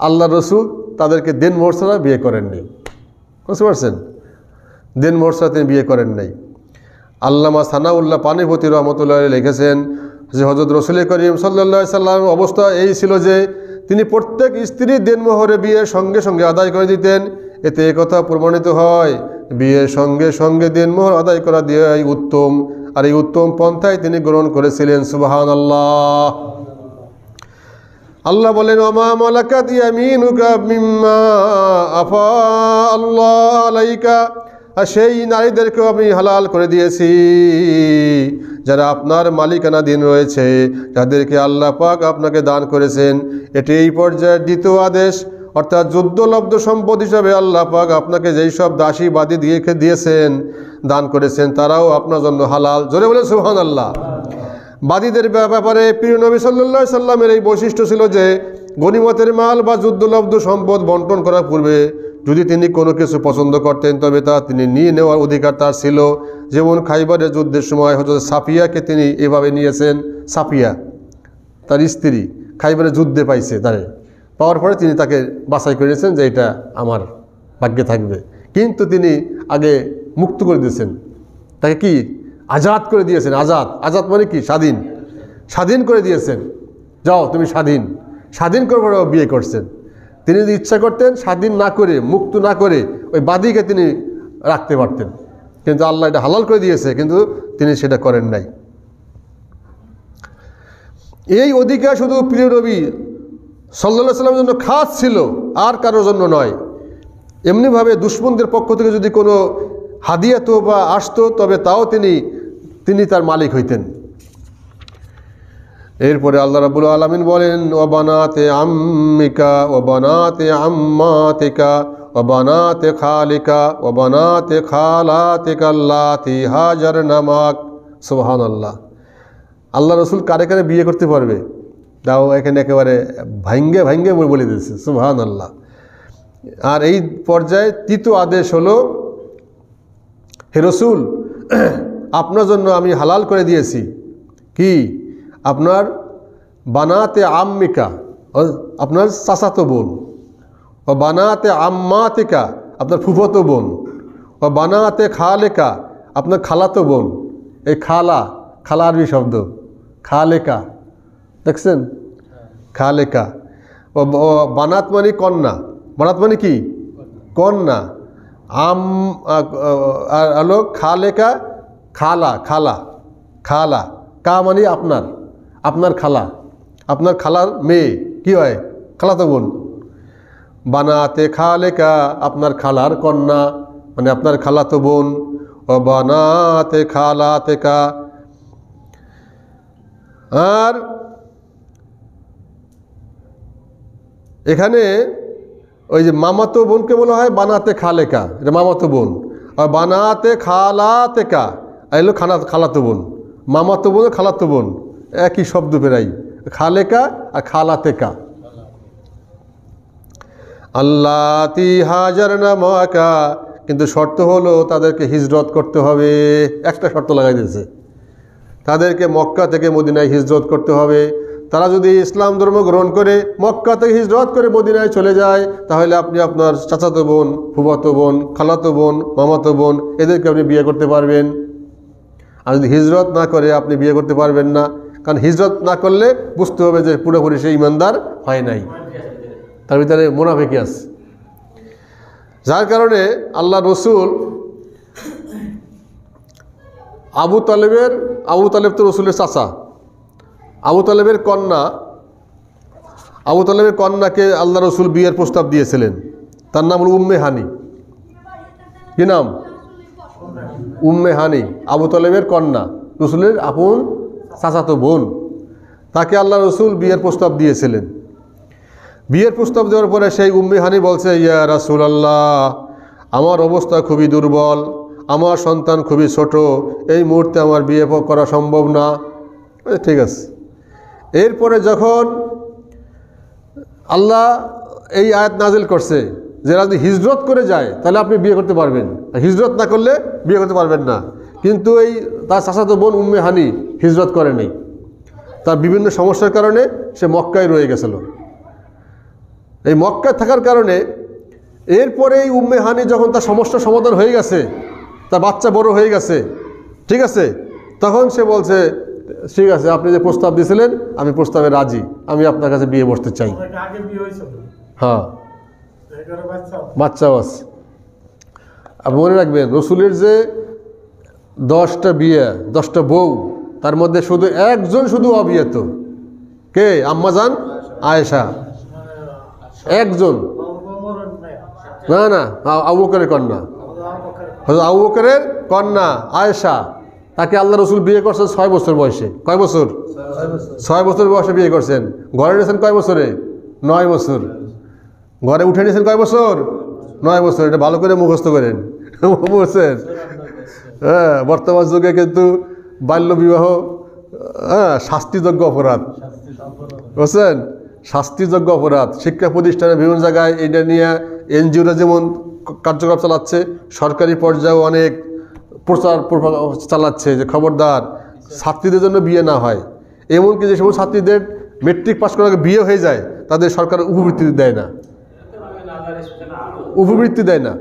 আল্লাহ রসুল তাদেরকে দেনমোহর ছাড়া বিয়ে করেননি, বুঝতে পারছেন? দেনমোহর ছাড়া তিনি বিয়ে করেন নাই। আল্লামা সানাউল্লাহ পানিপতি রহমতুল্লাহ লিখেছেন যে হযরত রাসূল করিম সাল্লাল্লাহু আলাইহি সাল্লাম অবস্থা এই ছিল যে তিনি প্রত্যেক স্ত্রী দেনমোহরে বিয়ের সঙ্গে সঙ্গে আদায় করে দিতেন। এতে একথা প্রমাণিত হয় বিয়ের সঙ্গে সঙ্গে দেনমোহর আদায় করা দেওয়াই উত্তম, আর এই উত্তম পন্থায় তিনি গ্রহণ করেছিলেন। সুবহানাল্লাহ। আল্লাহ বলেন, ওমা মালাকাত ইয়ামিনুকা মিম্মা আফা আল্লাহ আলাইকা, আর সেই নারীদেরকেও আমি হালাল করে দিয়েছি যারা আপনার মালিকানাধীন রয়েছে, যাদেরকে আল্লাহ পাক আপনাকে দান করেছেন। এটি এই পর্যায়ের দ্বিতীয় আদেশ, অর্থাৎ যুদ্ধলব্ধ সম্পদ হিসাবে আল্লাহ পাক আপনাকে যেই সব দাসী বাদী দিয়েছেন, দান করেছেন, তারাও আপনার জন্য হালাল। জোরে বলে সুবহানাল্লাহ। বাদীদের ব্যাপারে প্রিয় নবী সাল্লাল্লাহু আলাইহি সাল্লামের এই বৈশিষ্ট্য ছিল যে গনিমতের মাল বা যুদ্ধলব্ধ সম্পদ বন্টন করার পূর্বে যদি তিনি কোনো কিছু পছন্দ করতেন তবে তা তিনি নিয়ে নেওয়ার অধিকার তার ছিল। যেমন খাইবারের যুদ্ধের সময় হযরত সাফিয়াকে তিনি এভাবে নিয়েছেন। সাফিয়া তার স্ত্রী খাইবারের যুদ্ধে পাইছে, তারে পাওয়ার পরে তিনি তাকে বাছাই করেছেন যে এটা আমার ভাগ্যে থাকবে, কিন্তু তিনি আগে মুক্ত করে দিয়েছেন, তাকে কি আজাদ করে দিয়েছেন। আজাদ, আজাদ মানে কি স্বাধীন, স্বাধীন করে দিয়েছেন, যাও তুমি স্বাধীন। স্বাধীন করে পরে বিয়ে করছেন। তিনি যদি ইচ্ছা করতেন স্বাধীন না করে, মুক্ত না করে ওই বাদীকে তিনি রাখতে পারতেন, কিন্তু আল্লাহ এটা হালাল করে দিয়েছে, কিন্তু তিনি সেটা করেন নাই। এই অধিকার শুধু প্রিয় নবী সাল্লাল্লাহু আলাইহি ওয়াসাল্লামের জন্য খাস ছিল, আর কারোর জন্য নয়। এমনিভাবে দুশমনদের পক্ষ থেকে যদি কোনো হাদিয়া তো বা আসতো, তবে তাও তিনি তার মালিক হইতেন। এরপরে আল্লাহ রাব্বুল আলামিন বলেন, ওয়া বানাতে আম্মিকা ওয়া বানাতে আম্মাতিকা ওয়া বানাতে খালিকা ওয়া বানাতে খালাতিকা আল্লাতি হাজারনা মাক। সুবহানাল্লাহ। আল্লাহ রসুল কারে কারে বিয়ে করতে পারবে তাও এখানে একেবারে ভাঙ্গে ভাঙ্গে বলে দিয়েছে। সুবহানাল্লাহ। আর এই পর্যায়ে তৃতীয় আদেশ হলো, হে রসুল, আপনার জন্য আমি হালাল করে দিয়েছি কি, আপনার বানাতে আম্মিকা, আপনার চাচাতো বোন, ও বানাতে আম্মাতিকা, আপনার ফুফতো বোন, ও বানাতে খালেকা, আপনার খালাতো বোন। এই খালা, খালা আরবি শব্দ, খালেকা, দেখছেন, খালেকা। ও বানাত মানে কন্যা, বানাত মানে কি কন্যা। আর হলো খালেকা, খালা, খালা, খালা, কা মানে আপনার, আপনার খালা, আপনার খালার মেয়ে কি হয়, খালাতো বোন। বানাতে খালেকা, আপনার খালার কন্যা মানে আপনার খালাতো বোন। ও বানাতে খালাতেকা, আর এখানে ওই যে মামাতো বোনকে বলা হয় বানাতে খালেকা, এটা মামাতো বোন। আর বানাতে খালাতেকা এলো খালাতো বোন। মামাতো বোন খালাতো বোন একই শব্দ বেরাই, খালেকা আর খালাতেকা। আল্লাতি হাজারনা মাকা, কিন্তু শর্ত হলো তাদেরকে হিজরত করতে হবে। একটা শর্ত লাগাই দিয়েছে, তাদেরকে মক্কা থেকে মদিনায় হিজরত করতে হবে। তারা যদি ইসলাম ধর্ম গ্রহণ করে মক্কা থেকে হিজরত করে মদিনায় চলে যায়, তাহলে আপনি আপনার চাচাতো বোন, ফুফাতো বোন, খালাতো বোন, মামাতো বোন এদেরকে আপনি বিয়ে করতে পারবেন। আর যদি হিজরত না করে আপনি বিয়ে করতে পারবেন না, কারণ হিজরত না করলে বুঝতে হবে যে পুরোপুরি সে ইমানদার হয় নাই, তার ভিতরে মুনাফিকি আছে। যার কারণে আল্লাহ রসুল আবু তালেব তো রসুলের চাচা, আবু তালেবের কন্যাকে আল্লাহ রসুল বিয়ের প্রস্তাব দিয়েছিলেন। তার নাম হল উম্মে হানি। কি নাম? উম্মে হানি, আবু তালেবের কন্যা, রসুলের আপন চাচাতো বোন। তাকে আল্লাহ রসুল বিয়ের প্রস্তাব দিয়েছিলেন। বিয়ের প্রস্তাব দেওয়ার পরে সেই উম্মে হানি বলছে, ইয়া রাসূলুল্লাহ, আমার অবস্থা খুবই দুর্বল, আমার সন্তান খুবই ছোট, এই মুহূর্তে আমার বিয়ে করা সম্ভব না। ঠিক আছে। এরপরে যখন আল্লাহ এই আয়াত নাজিল করছে যে যদি হিজরত করে যায় তাহলে আপনি বিয়ে করতে পারবেন, হিজরত না করলে বিয়ে করতে পারবেন না। কিন্তু এই তার চাচাতো বোন উম্মে হানি হিজরত করেনি, তার বিভিন্ন সমস্যার কারণে সে মক্কায় রয়ে গেছিল। এই মক্কায় থাকার কারণে এরপরে এই উম্মে হানি যখন তার সমস্যার সমাধান হয়ে গেছে, তার বাচ্চা বড় হয়ে গেছে, ঠিক আছে, তখন সে বলছে, ঠিক আছে, আপনি যে প্রস্তাব দিয়েছিলেন আমি প্রস্তাবে রাজি, আমি আপনার কাছে বিয়ে বসতে চাই। হ্যাঁ, বাচ্চাও আছে। আপনি মনে রাখবেন, রসুলের যে 10টা বিয়ে, 10টা বউ, তার মধ্যে শুধু একজন শুধু অবিয়াত। কে? আম্মাজান আয়েশা, একজন। না, আবু বকরের কন্যা, আবু বকরের কন্যা আয়েশা, তাকে আল্লাহ রসুল বিয়ে করছেন 6 বছর বয়সে। কয় বছর? 6 বছর বয়সে বিয়ে করছেন। ঘরে নিয়েছেন কয় বছরে? 9 বছর। ঘরে উঠে নিয়েছেন কয় বছর? 9 বছর। এটা ভালো করে মুখস্থ করেন, বুঝছেন? হ্যাঁ, বর্তমান যুগে কিন্তু বাল্য বিবাহ শাস্তিযোগ্য অপরাধ, বুঝছেন? শাস্তিযোগ্য অপরাধ। শিক্ষা প্রতিষ্ঠানে বিভিন্ন জায়গায় এটা নিয়ে এনজিওরা যেমন কার্যকলাপ চালাচ্ছে, সরকারি পর্যায়েও অনেক প্রচার চালাচ্ছে যে খবরদার ছাত্রীদের জন্য বিয়ে না হয়। এমনকি যে সমস্ত ছাত্রীদের মেট্রিক পাস করার আগে বিয়ে হয়ে যায় তাদের সরকার উপবৃত্তি দেয় না, উপবৃত্তি দেয় না।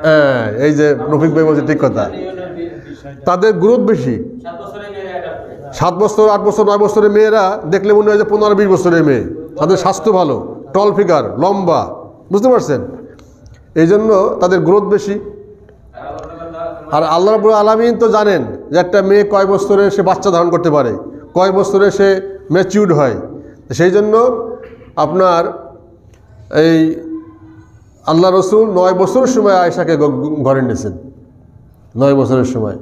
হ্যাঁ, এই যে রফিক ভাই বলছে ঠিক কথা, তাদের গ্রোথ বেশি। 7 বছর 8 বছর 9 বছরের মেয়েরা দেখলে মনে হয় যে 15-20 বছরের মেয়ে, তাদের স্বাস্থ্য ভালো, টল ফিগার, লম্বা, বুঝতে পারছেন? এই জন্য তাদের গ্রোথ বেশি। আর আল্লাহ রাব্বুল আলামিন তো জানেন যে একটা মেয়ে কয় বছরে সে বাচ্চা ধারণ করতে পারে, কয় বছরে সে ম্যাচিউরড হয়। সেই জন্য আপনার এই আল্লাহ রসুল 9 বছরের সময় আয়েশাকে ঘরে নিয়েছেন, 9 বছরের সময়।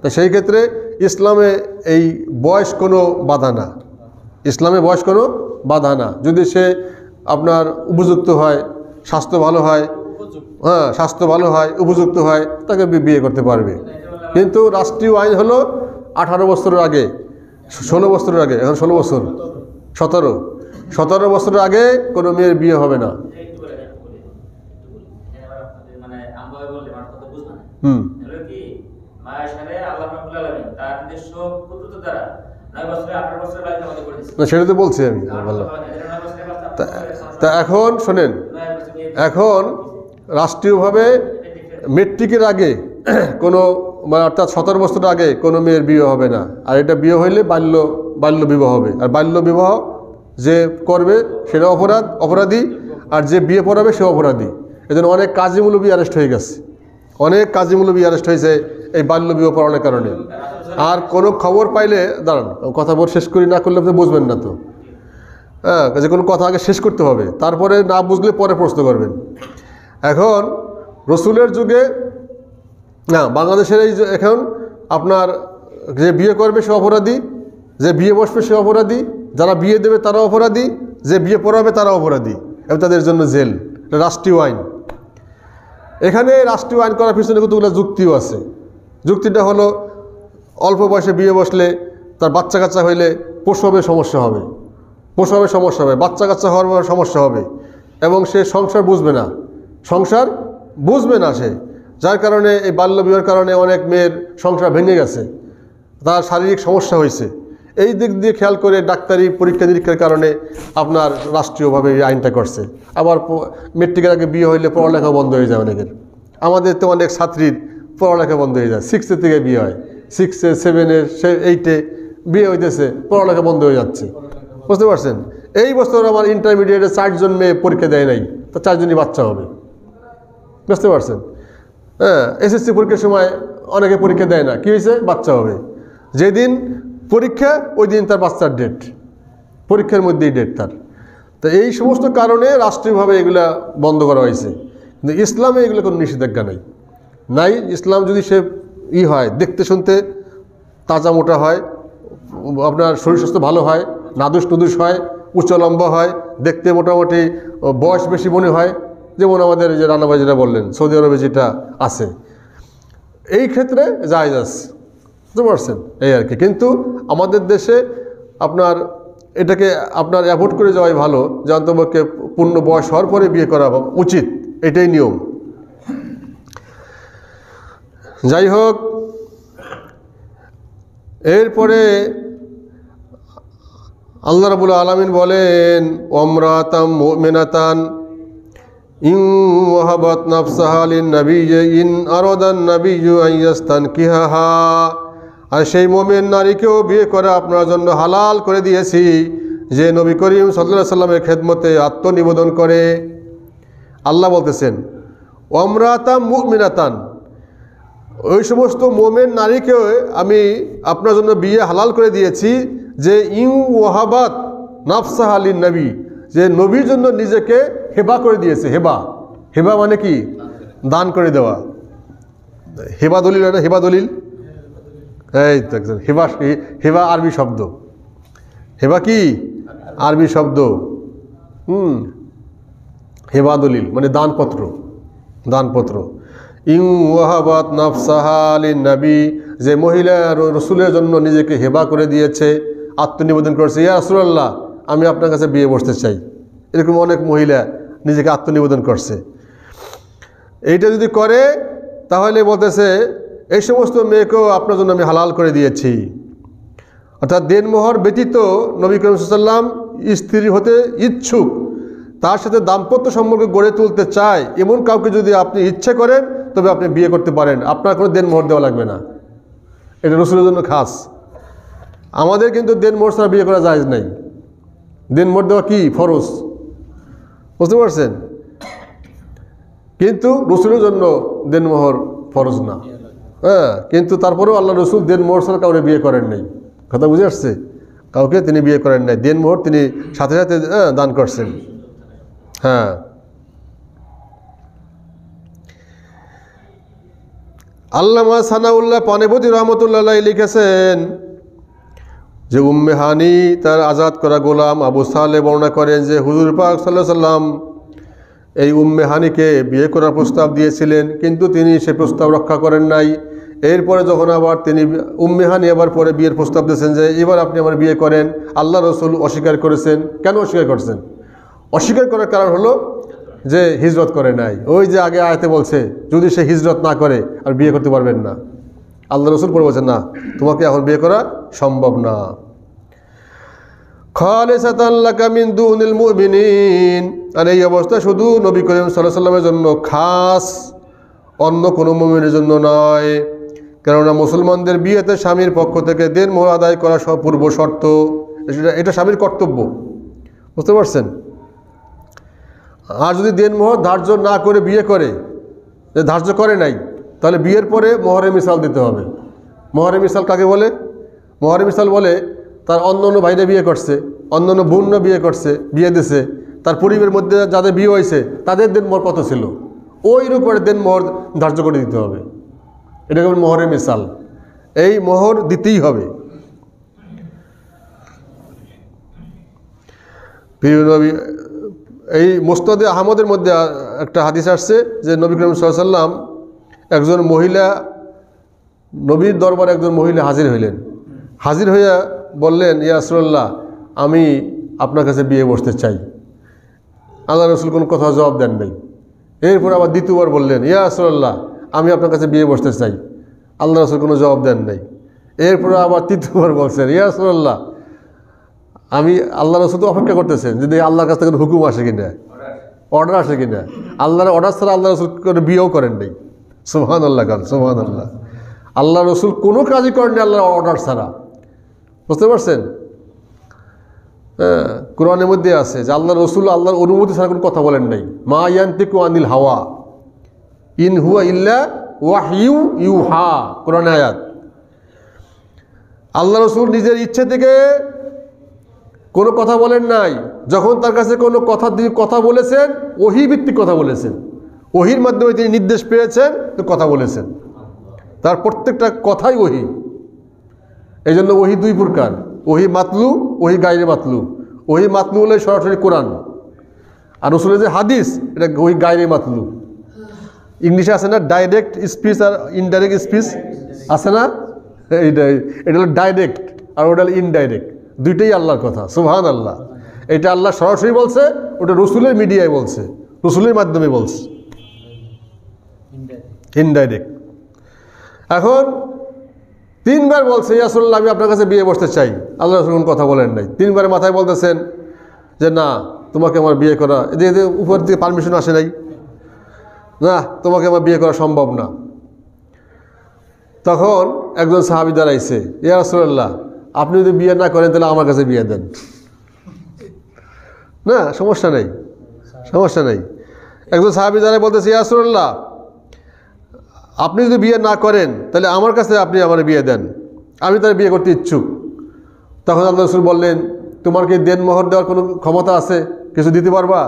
তো সেই ক্ষেত্রে ইসলামে এই বয়স কোনো বাধা না, ইসলামে বয়স কোনো বাধা না। যদি সে আপনার উপযুক্ত হয়, স্বাস্থ্য ভালো হয়, হ্যাঁ স্বাস্থ্য ভালো হয়, উপযুক্ত হয়, তাকে বিয়ে করতে পারবে। কিন্তু রাষ্ট্রীয় আইন হলো 18 বছরের আগে, 16 বছরের আগে, এখন 16 বছর, 17 বছরের আগে কোনো মেয়ের বিয়ে হবে না। সেটা তো বলছি আমি। তা এখন শোনেন, এখন রাষ্ট্রীয়ভাবে মেট্রিকের আগে কোনো মানে অর্থাৎ 17 বছরের আগে কোনো মেয়ের বিয়ে হবে না। আর এটা বিয়ে হইলে বাল্য বিবাহ হবে। আর বাল্য বিবাহ যে করবে সেটা অপরাধী, আর যে বিয়ে পড়াবে সে অপরাধী। এজন্য অনেক কাজী মৌলবী অ্যারেস্ট হয়ে গেছে, অনেক কাজী মৌলবী অ্যারেস্ট হয়েছে এই বাল্য বিবাহ পড়ানোর কারণে। আর কোনো খবর পাইলে, দাঁড়ান কথা বল শেষ করি, না করলে আপনি বুঝবেন না তো। হ্যাঁ, যে কোনো কথা আগে শেষ করতে হবে, তারপরে না বুঝলে পরে প্রশ্ন করবেন। এখন রসুলের যুগে না, বাংলাদেশের এই এখন আপনার যে বিয়ে করবে সে অপরাধী, যে বিয়ে বসবে সে অপরাধী, যারা বিয়ে দেবে তারা অপরাধী, যে বিয়ে পড়াবে তারা অপরাধী, এবং তাদের জন্য জেল। রাষ্ট্রীয় আইন। এখানে রাষ্ট্রীয় আইন করার পিছনে কতগুলো যুক্তিও আছে। যুক্তিটা হলো অল্প বয়সে বিয়ে বসলে তার বাচ্চা কাচ্চা হইলে প্রসবে সমস্যা হবে, বাচ্চা কাচ্চা হওয়ার সমস্যা হবে, এবং সে সংসার বুঝবে না সে, যার কারণে এই বাল্য বিবাহের কারণে অনেক মেয়ের সংসার ভেঙে গেছে, তার শারীরিক সমস্যা হয়েছে। এই দিক দিয়ে খেয়াল করে ডাক্তারি পরীক্ষা নিরীক্ষার কারণে আপনার রাষ্ট্রীয়ভাবে এই আইনটা করছে। আবার মেট্রিকের আগে বিয়ে হইলে পড়ালেখা বন্ধ হয়ে যায় অনেকের। আমাদের তো অনেক ছাত্রীর পড়ালেখা বন্ধ হয়ে যায়, 6 থেকে বিয়ে হয়, 6, 7, 8 বিয়ে হইতেছে, পড়ালেখা বন্ধ হয়ে যাচ্ছে, বুঝতে পারছেন? এই বছর আমার ইন্টারমিডিয়েটে 4 জন মেয়ে পরীক্ষা দেয় নাই, তো 4 জনই বাচ্চা হবে, বুঝতে পারছেন? হ্যাঁ, এসএসসি পরীক্ষার সময় অনেকে পরীক্ষা দেয় না, কী হয়েছে? বাচ্চা হবে। যেদিন পরীক্ষা ওই দিন তার বাচ্চার ডেট, পরীক্ষার মধ্যেই ডেট তার। তো এই সমস্ত কারণে রাষ্ট্রীয়ভাবে এগুলা বন্ধ করা হয়েছে। কিন্তু ইসলামে এগুলো কোনো নিষেধাজ্ঞা নাই। ইসলাম যদি সে হয়, দেখতে শুনতে তাজা মোটা হয়, আপনার শরীর স্বাস্থ্য ভালো হয়, নাদুস নুদুস হয়, উচ্চ লম্বা হয়, দেখতে মোটামুটি বয়স বেশি মনে হয়, যেমন আমাদের যে রান্নাবাই যেটা বললেন সৌদি আরবে যেটা আছে, এই ক্ষেত্রে জায়েজ আছে, বুঝতে পারছেন? এই আর কি। কিন্তু আমাদের দেশে আপনার এটাকে আপনার অ্যাভয়েড করে যাওয়াই ভালো, যে অন্তপক্ষে পূর্ণ বয়স হওয়ার পরে বিয়ে করা উচিত, এটাই নিয়ম। যাই হোক, এরপরে আল্লাহ রাব্বুল আলামিন বলেন, ওয়ামরাতাম মুমিনাতান ইন ওয়াহাবাত নাফসাহা লিন-নাবিয়্যি ইন আরাদান নাবিয়্যু আন ইয়াস্তানকিহাহা। আর সেই মুমিন নারীকেও বিয়ে করা আপনার জন্য হালাল করে দিয়েছি, যে নবী করিম সাল্লাল্লাহু আলাইহি সাল্লামের খেদমতে আত্মনিবেদন করে। আল্লাহ বলতেছেন ওয়ামরাতাম মুমিনাতান, ওই সমস্ত মুমিন নারীকেও আমি আপনার জন্য বিয়ে হালাল করে দিয়েছি, যে ইউ ওয়াহাবাত নাফসাহা লিন-নবী, যে নবীর জন্য নিজেকে হেবা করে দিয়েছে। হেবা মানে কি? দান করে দেওয়া। হেবা দলিল, হেবা দলিল, এই তো হেবা আরবি শব্দ। হেবা কি? আরবি শব্দ। হেবা দলিল মানে দানপত্র। ইউ ওয়াহাবাত নাফসাহা লিন-নবী, যে মহিলা রসুলের জন্য নিজেকে হেবা করে দিয়েছে। আত্মনিবেদন করেছে, ইয়া রাসূলুল্লাহ আমি আপনার কাছে বিয়ে বসতে চাই। এরকম অনেক মহিলা নিজেকে আত্মনিবেদন করছে। এইটা যদি করে তাহলে বলতেছে এই সমস্ত মেয়েকেও আপনার জন্য আমি হালাল করে দিয়েছি। অর্থাৎ দেনমোহর ব্যতীত নবী করিম সাল্লাল্লাহু আলাইহি ওয়াসাল্লাম স্ত্রী হতে ইচ্ছুক, তার সাথে দাম্পত্য সম্পর্ক গড়ে তুলতে চায় এমন কাউকে যদি আপনি ইচ্ছে করেন তবে আপনি বিয়ে করতে পারেন, আপনার কোনো দেনমোহর দেওয়া লাগবে না। এটা রাসূলের জন্য খাস। আমাদের কিন্তু দেনমোহর ছাড়া বিয়ে করা জায়েজ নাই। দেনমোহর দেওয়া কি ফরজ, বুঝতে পারছেন? কিন্তু রাসূলের জন্য দেনমোহর ফরজ না। হ্যাঁ, কিন্তু তারপরেও আল্লাহ রাসূল দেনমোহর ছাড়া কাউকে বিয়ে করেন নাই। কথা বুঝে আসছে? কাউকে তিনি বিয়ে করেন নাই, দেনমোহর তিনি সাথে সাথে দান করছেন। হ্যাঁ, আল্লামা সানাউল্লাহ পানেপতি রহমতুল্লাহ আলাইহি লিখেছেন যে উম্মে হানি তার আজাদ করা গোলাম আবু সালেহ বর্ণনা করেন যে হুজুর পাক সাল্লাল্লাহু আলাইহি ওয়াসাল্লাম এই উম্মে হানিকে বিয়ে করার প্রস্তাব দিয়েছিলেন, কিন্তু তিনি সে প্রস্তাব রক্ষা করেন নাই। এরপরে যখন আবার তিনি উম্মে হানি আবার পরে বিয়ের প্রস্তাব দিয়েছেন যে এবার আপনি আমার বিয়ে করেন, আল্লাহ রাসূল অস্বীকার করেছেন। কেন অস্বীকার করছেন? অস্বীকার করার কারণ হলো যে হিজরত করে নাই। ওই যে আগে আয়াতে বলছে যদি সে হিজরত না করে আর বিয়ে করতে পারবেন না। আল্লাহ রাসূল পরে বলছেন না, তোমাকে এখন বিয়ে করা সম্ভব না। খালিসাতান লাকা মিন দুনিল মুমিনিন, আর এই অবস্থা শুধু নবী করিম সাল্লাল্লাহু আলাইহি ওয়াসাল্লামের জন্য খাস, অন্য কোনো মুমিনের জন্য নয়। কেননা মুসলমানদের বিয়েতে স্বামীর পক্ষ থেকে দেনমোহর আদায় করা পূর্ব শর্ত, এটা স্বামীর কর্তব্য, বুঝতে পারছেন? আর যদি দেনমোহর ধার্য না করে বিয়ে করে, ধার্য করে নাই, তাহলে বিয়ের পরে মোহরে মিসাল দিতে হবে। মোহরে মিসাল কাকে বলে? মোহরে মিসাল বলে তার অন্য অন্য ভাইরা বিয়ে করছে, অন্য অন্য বোনরা বিয়ে করছে, বিয়ে দিছে, তার পরিবারের মধ্যে যাদের বিয়ে হয়েছে তাদের দেনমোহর কত ছিল ওইর উপরে দেনমোহর ধার্য করে দিতে হবে। এটা কেবল মোহরে মিসাল, এই মোহর দিতেই হবে। প্রিয় নবী, এই মুসনাদে আহমদের মধ্যে একটা হাদিস আসছে যে নবী করিম সাল্লাল্লাহু আলাইহি ওয়াসাল্লাম একজন মহিলা, নবীর দরবারে একজন মহিলা হাজির হইলেন। হাজির হইয়া বললেন, ইয়া রাসূলুল্লাহ আমি আপনার কাছে বিয়ে বসতে চাই। আল্লাহ রাসূল কোনো কথা জবাব দেন নাই। এরপর আবার দ্বিতীয়বার বললেন, ইয়া রাসূলুল্লাহ আমি আপনার কাছে বিয়ে বসতে চাই। আল্লাহ রাসূল কোনো জবাব দেন নাই। এরপর আবার তৃতীয়বার বলছেন, ইয়া রাসূলুল্লাহ আমি, আল্লাহ রাসূল তো অপেক্ষা করতেছেন যদি আল্লাহর কাছ থেকে হুকুম আসে কিনা, অর্ডার আসে কিনা। আল্লাহর অর্ডার ছাড়া আল্লাহ রাসূল করে বিয়েও করেন নাই। সুবহানাল্লাহ, সুবহানাল্লাহ। আল্লাহ রাসূল কোনো কাজই করেননি আল্লাহর অর্ডার ছাড়া, বুঝতে পারছেন? হ্যাঁ, কোরআনের মধ্যে আছে যে আল্লাহ রাসূল আল্লাহর অনুমতি ছাড়া কোনো কথা বলেন নাই। মা ইয়ানতিকু আনিল হাওয়া ইন হুয়া ইল্লা ওয়াহয়ু ইউহা, কোরআনের আয়াত। আল্লাহ রাসূল নিজের ইচ্ছে থেকে কোনো কথা বলেন নাই। যখন তার কাছে কোনো কথা বলেছেন ওহী ভিত্তিক কথা বলেছেন, ওহীর মাধ্যমে তিনি নির্দেশ পেয়েছেন তো কথা বলেছেন। তার প্রত্যেকটা কথাই ওহী। এই জন্য ওহী দুই প্রকার, ওহী মাতলু, ওহী গায়রে মাতলু। ওহী মাতলু হলে সরাসরি কোরআন, আর রাসূলের যে হাদিস এটা ওহী গায়রে মাতলু। ইংলিশে আছে না ডাইরেক্ট স্পিচ আর ইনডাইরেক্ট স্পিচ আছে না? এটা হলো ডাইরেক্ট আর ওটা হলো ইনডাইরেক্ট, দুইটাই আল্লাহর কথা। সুবহানাল্লাহ। এটা আল্লাহ সরাসরি বলছে, ওটা রাসূলের মিডিয়ায় বলছে, রাসূলের মাধ্যমে বলছে, ইনডাইরেক্ট। এখন তিনবার বলছে, ইয়া রাসূলুল্লাহ আমি আপনার কাছে বিয়ে বসতে চাই। আল্লাহ রাসূল কোনো কথা বলেন নাই। তিনবার মাথায় বলতেছেন যে না তোমাকে আমার বিয়ে করা, এদিকে উপর থেকে পারমিশন আসে নাই, না তোমাকে আমার বিয়ে করা সম্ভব না। তখন একজন সাহাবী দাঁড়াইছে, ইয়া রাসূলুল্লাহ আপনি যদি বিয়ে না করেন তাহলে আমার কাছে বিয়ে দেন। না সমস্যা নেই, সমস্যা নেই। একজন সাহাবী দাঁড়ায় বলতেছে, ইয়া রাসূলুল্লাহ আপনি যদি বিয়ে না করেন তাহলে আমার কাছে আপনি আমার বিয়ে দেন, আমি তার বিয়ে করতে ইচ্ছুক। তখন আল্লাহ রাসূল বললেন, তোমার কি দেনমোহর দেওয়ার কোনো ক্ষমতা আছে, কিছু দিতে পারবা?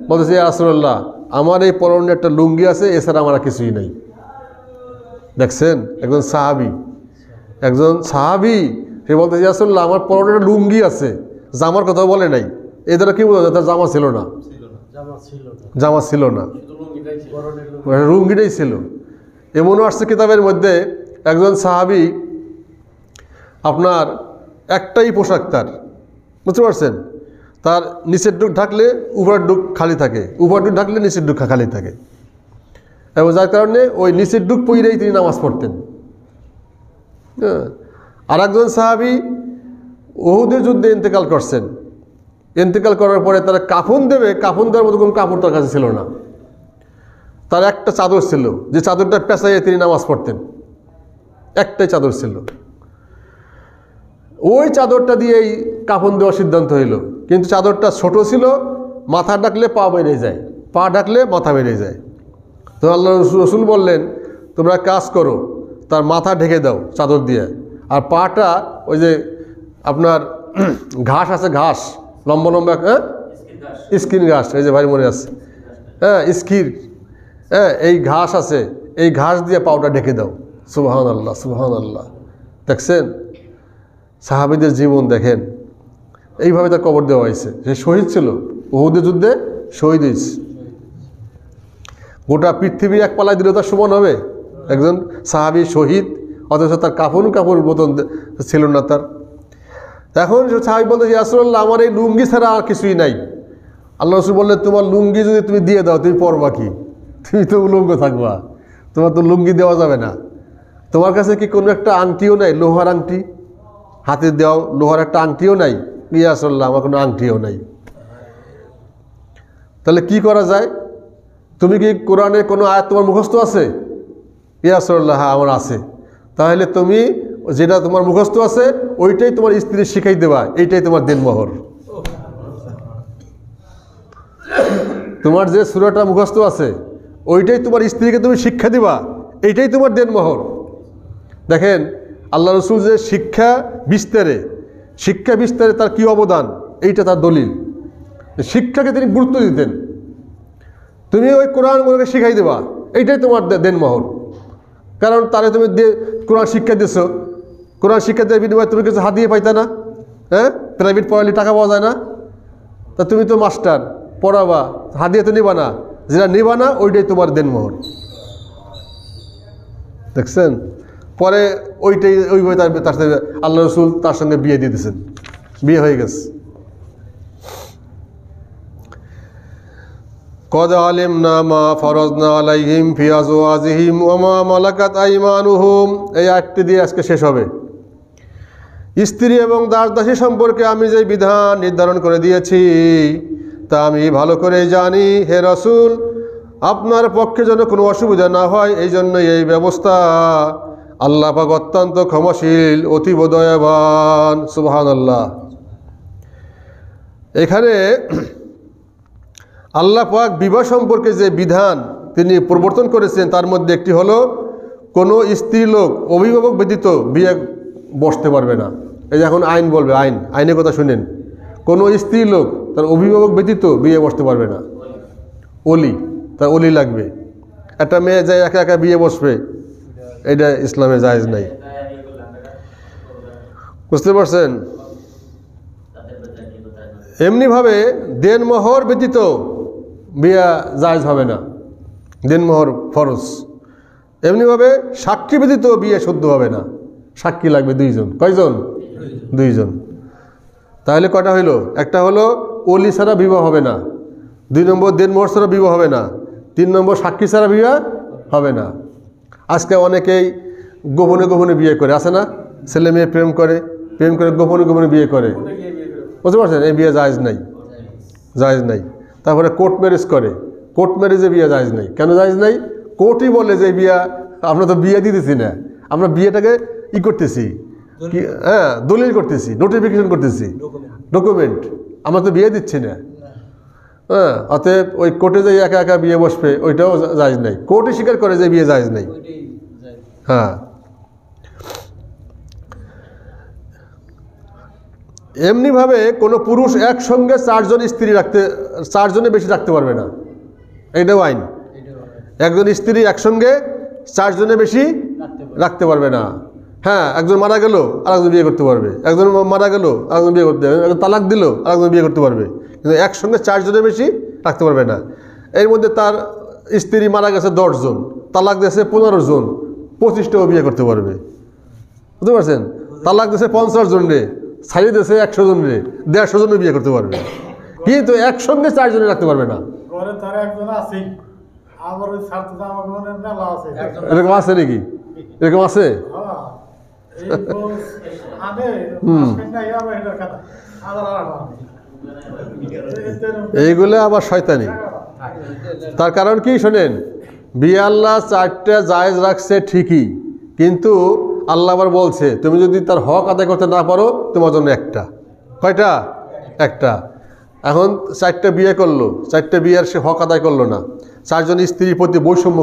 বলতেছে, ইয়া রাসূলুল্লাহ আমার এই পরনে একটা লুঙ্গি আছে, এছাড়া আমার কিছুই নেই। দেখছেন একজন সাহাবী, একজন সাহাবী সে বলতেছে, ইয়া রাসূলুল্লাহ আমার পরনে একটা লুঙ্গি আছে, জামার কথা বলে নাই। এ দ্বারা কি বোঝা যায়? তার জামা ছিল না, জামা ছিল না, লুঙ্গিটাই ছিল। এমনও আসছে কিতাবের মধ্যে একজন সাহাবী আপনার একটাই পোশাক তার, বুঝতে পারছেন? তার নিচের ডুক ঢাকলে উপরের ডুক খালি থাকে, উপরের ডুক ঢাকলে নিচের ডুক খালি থাকে, এবং যার কারণে ওই নিচের ডুক পইরেই তিনি নামাজ পড়তেন। হ্যাঁ, আর একজন সাহাবী উহুদের যুদ্ধে ইন্তেকাল করছেন। ইন্তেকাল করার পরে তারা কাফন দেবে, কাফন দেওয়ার মতো কোনো কাপড় তার কাছে ছিল না। তার একটা চাদর ছিল, যে চাদরটা পেঁচাইয়ে তিনি নামাজ পড়তেন, একটাই চাদর ছিল। ওই চাদরটা দিয়েই কাফন দেওয়ার সিদ্ধান্ত হইল, কিন্তু চাদরটা ছোট ছিল, মাথা ডাকলে পা বেরিয়ে যায়, পা ডাকলে মাথা বেরিয়ে যায়। তো আল্লাহ রসুল বললেন, তোমরা কাজ করো, তার মাথা ঢেকে দাও চাদর দিয়ে, আর পাটা ওই যে আপনার ঘাস আছে, ঘাস লম্বা লম্বা, হ্যাঁ স্কিন ঘাস, এই যে ভাই মনে আছে, হ্যাঁ স্কির, হ্যাঁ এই ঘাস আছে, এই ঘাস দিয়ে পাউটা ঢেকে দাও। সুবহানাল্লাহ, সুবহানাল্লাহ। দেখছেন সাহাবীদের জীবন, দেখেন এইভাবে তার কবর দেওয়া হয়েছে। সে শহীদ ছিল, উহুদের যুদ্ধে শহীদ হয়েছে। গোটা পৃথিবী এক পালায় দিলেও তার সমান হবে একজন সাহাবী শহীদ, অথচ তার কাপড় মতন ছিল না তার। এখন সাহাবী বলতে, ইয়া রাসূলুল্লাহ, আমার এই লুঙ্গি ছাড়া আর কিছুই নাই। আল্লাহ রাসূল বললেন, তোমার লুঙ্গি যদি তুমি দিয়ে দাও, তুমি পরবা কি? তুমি তো উলঙ্গ থাকবা, তোমার তো লুঙ্গি দেওয়া যাবে না। তোমার কাছে কি কোনো একটা আংটিও নাই, লোহার আংটি হাতে দেওয়া, লোহার একটা আংটিও নাই? ইয়া রাসূলুল্লাহ, আমার কোনো আংটিও নাই। তাহলে কি করা যায়? তুমি কি কোরআনের কোনো আয়াত তোমার মুখস্থ আছে? ইয়া রাসূলুল্লাহ, হ্যাঁ আমার আছে। তাহলে তুমি যেটা তোমার মুখস্থ আছে ওইটাই তোমার স্ত্রী শিখাই দেবা, এইটাই তোমার দেনমোহর। তোমার যে সূরাটা মুখস্থ আছে ওইটাই তোমার স্ত্রীকে তুমি শিক্ষা দিবা, এইটাই তোমার দেনমোহর। দেখেন আল্লাহ রসুল যে শিক্ষা বিস্তারে তার কি অবদান, এইটা তার দলিল। শিক্ষাকে তিনি গুরুত্ব দিতেন। তুমি ওই কোরআনগুলোকে শিখাই দেবা, এইটাই তোমার দেনমোহর। কারণ তারে তুমি কোরআন শিক্ষা দিয়েছো, কোরআন শিক্ষা দেওয়ার বিনিময়ে তুমি কিছু হাতিয়ে পাইতা না? হ্যাঁ, প্রাইভেট পড়ালে টাকা পাওয়া যায় না? তা তুমি তো মাস্টার, পড়াবা, হাতিয়ে তো নিবা না, যেটা নিবা না ওইটাই তোমার দেনমোহর। দেখছেন, পরে ওইভাবে তার সাথে আল্লাহ রসুল তার সঙ্গে বিয়ে দিয়ে দিয়েছেন, বিয়ে হয়ে গেছে। কদ আলিমনা মা ফরজনা আলাইহিম ফি আজওয়াজিহিম ওয়া মা মালাকাত আইমানুহুম, এই আয়াতটি দিয়ে আজকে শেষ হবে। স্ত্রী এবং দাসদাসী সম্পর্কে আমি যে বিধান নির্ধারণ করে দিয়েছি তা আমি ভালো করে জানি, হে রাসূল, আপনার পক্ষে যেন কোনো অসুবিধা না হয়, এই জন্য এই ব্যবস্থা। আল্লাহ পাক অত্যন্ত ক্ষমাশীল, অতীব দয়াবান। সুবহানাল্লাহ। এখানে আল্লাহ পাক বিবাহ সম্পর্কে যে বিধান তিনি প্রবর্তন করেছেন তার মধ্যে একটি হলো, কোনো স্ত্রী লোক অভিভাবক ব্যতীত বিয়ে বসতে পারবে না। এই যে এখন আইন বলবে, আইনের কথা শুনেন, কোনো স্ত্রী লোক তার অভিভাবক ব্যতীত বিয়ে বসতে পারবে না। তার অলি লাগবে। একটা মেয়ে যায় একা একা বিয়ে বসবে, এটা ইসলামে জায়েজ নাই। বুঝতে পারছেন? এমনিভাবে দেনমোহর ব্যতীত বিয়ে জায়েজ হবে না, দেনমোহর ফরজ। এমনিভাবে সাক্ষী ব্যতীত বিয়ে শুদ্ধ হবে না, সাক্ষী লাগবে দুইজন। কয়জন? দুইজন। তাহলে কয়টা হইল? একটা হলো অলি ছাড়া বিবাহ হবে না, 2 নম্বর দেনমোহর ছাড়া বিবাহ হবে না, 3 নম্বর সাক্ষী ছাড়া বিবাহ হবে না। আজকে অনেকেই গোপনে গোপনে বিয়ে করে, আছে না? ছেলে মেয়ে প্রেম করে গোপনে গোপনে বিয়ে করে, বুঝতে পারছেন? এই বিয়ে জায়েজ নাই। তারপরে কোর্ট ম্যারেজ করে, কোর্ট ম্যারেজে বিয়ে জায়েজ নাই। কেন জায়েজ নাই? কোর্টই বলে যে বিয়ে, আমরা তো বিয়ে দিতেছি না, আমরা বিয়েটাকে করতেছি, হ্যাঁ দলিল করতেছি, নোটিফিকেশন করতেছি, ডকুমেন্ট, আমরা তো বিয়ে দিচ্ছি না। হ্যাঁ, অতএব ওই কোর্টে যে একা একা বিয়ে বসবে ওইটাও জায়েজ নাই, কোর্টই স্বীকার করে যে বিয়ে জায়েজ নাই। হ্যাঁ, এমনিভাবে কোনো পুরুষ একসঙ্গে 4 জন স্ত্রী চার জনের বেশি রাখতে পারবে না, এইটাও আইন। একজন স্ত্রী একসঙ্গে 4 জনের বেশি রাখতে পারবে না। হ্যাঁ, একজন মারা গেল আর একজন বিয়ে করতে পারবে, একজন মারা গেল আর একজন বিয়ে করতে পারবে, একজন তালাক দিল আর একজন বিয়ে করতে পারবে, কিন্তু একসঙ্গে 4 জনের বেশি রাখতে পারবে না। এর মধ্যে তার স্ত্রী মারা গেছে 10 জন, তালাক দিয়েছে 15 জন, 25টাও বিয়ে করতে পারবে। বুঝতে পারছেন? তালাক দিয়েছে 50 জনরে, ছাড়িয়ে দিয়েছে 100 জনের, 150 জনের বিয়ে করতে পারবে, কিন্তু একসঙ্গে 4 জনে রাখতে পারবে না। এরকম আছে নাকি? এরকম আছে? এইগুলো আবার শয়তানি। তার কারণ কি শোনেন, বিয়ে আল্লাহ 4টা জায়েজ রাখছে ঠিকই, কিন্তু আল্লাহ আবার বলছে তুমি যদি তার হক আদায় করতে না পারো তোমার জন্য একটা। কয়টা? একটা। এখন 4টা বিয়ে করলো, 4টা বিয়ের সে হক আদায় করলো না, 4 জন স্ত্রীর প্রতি বৈষম্য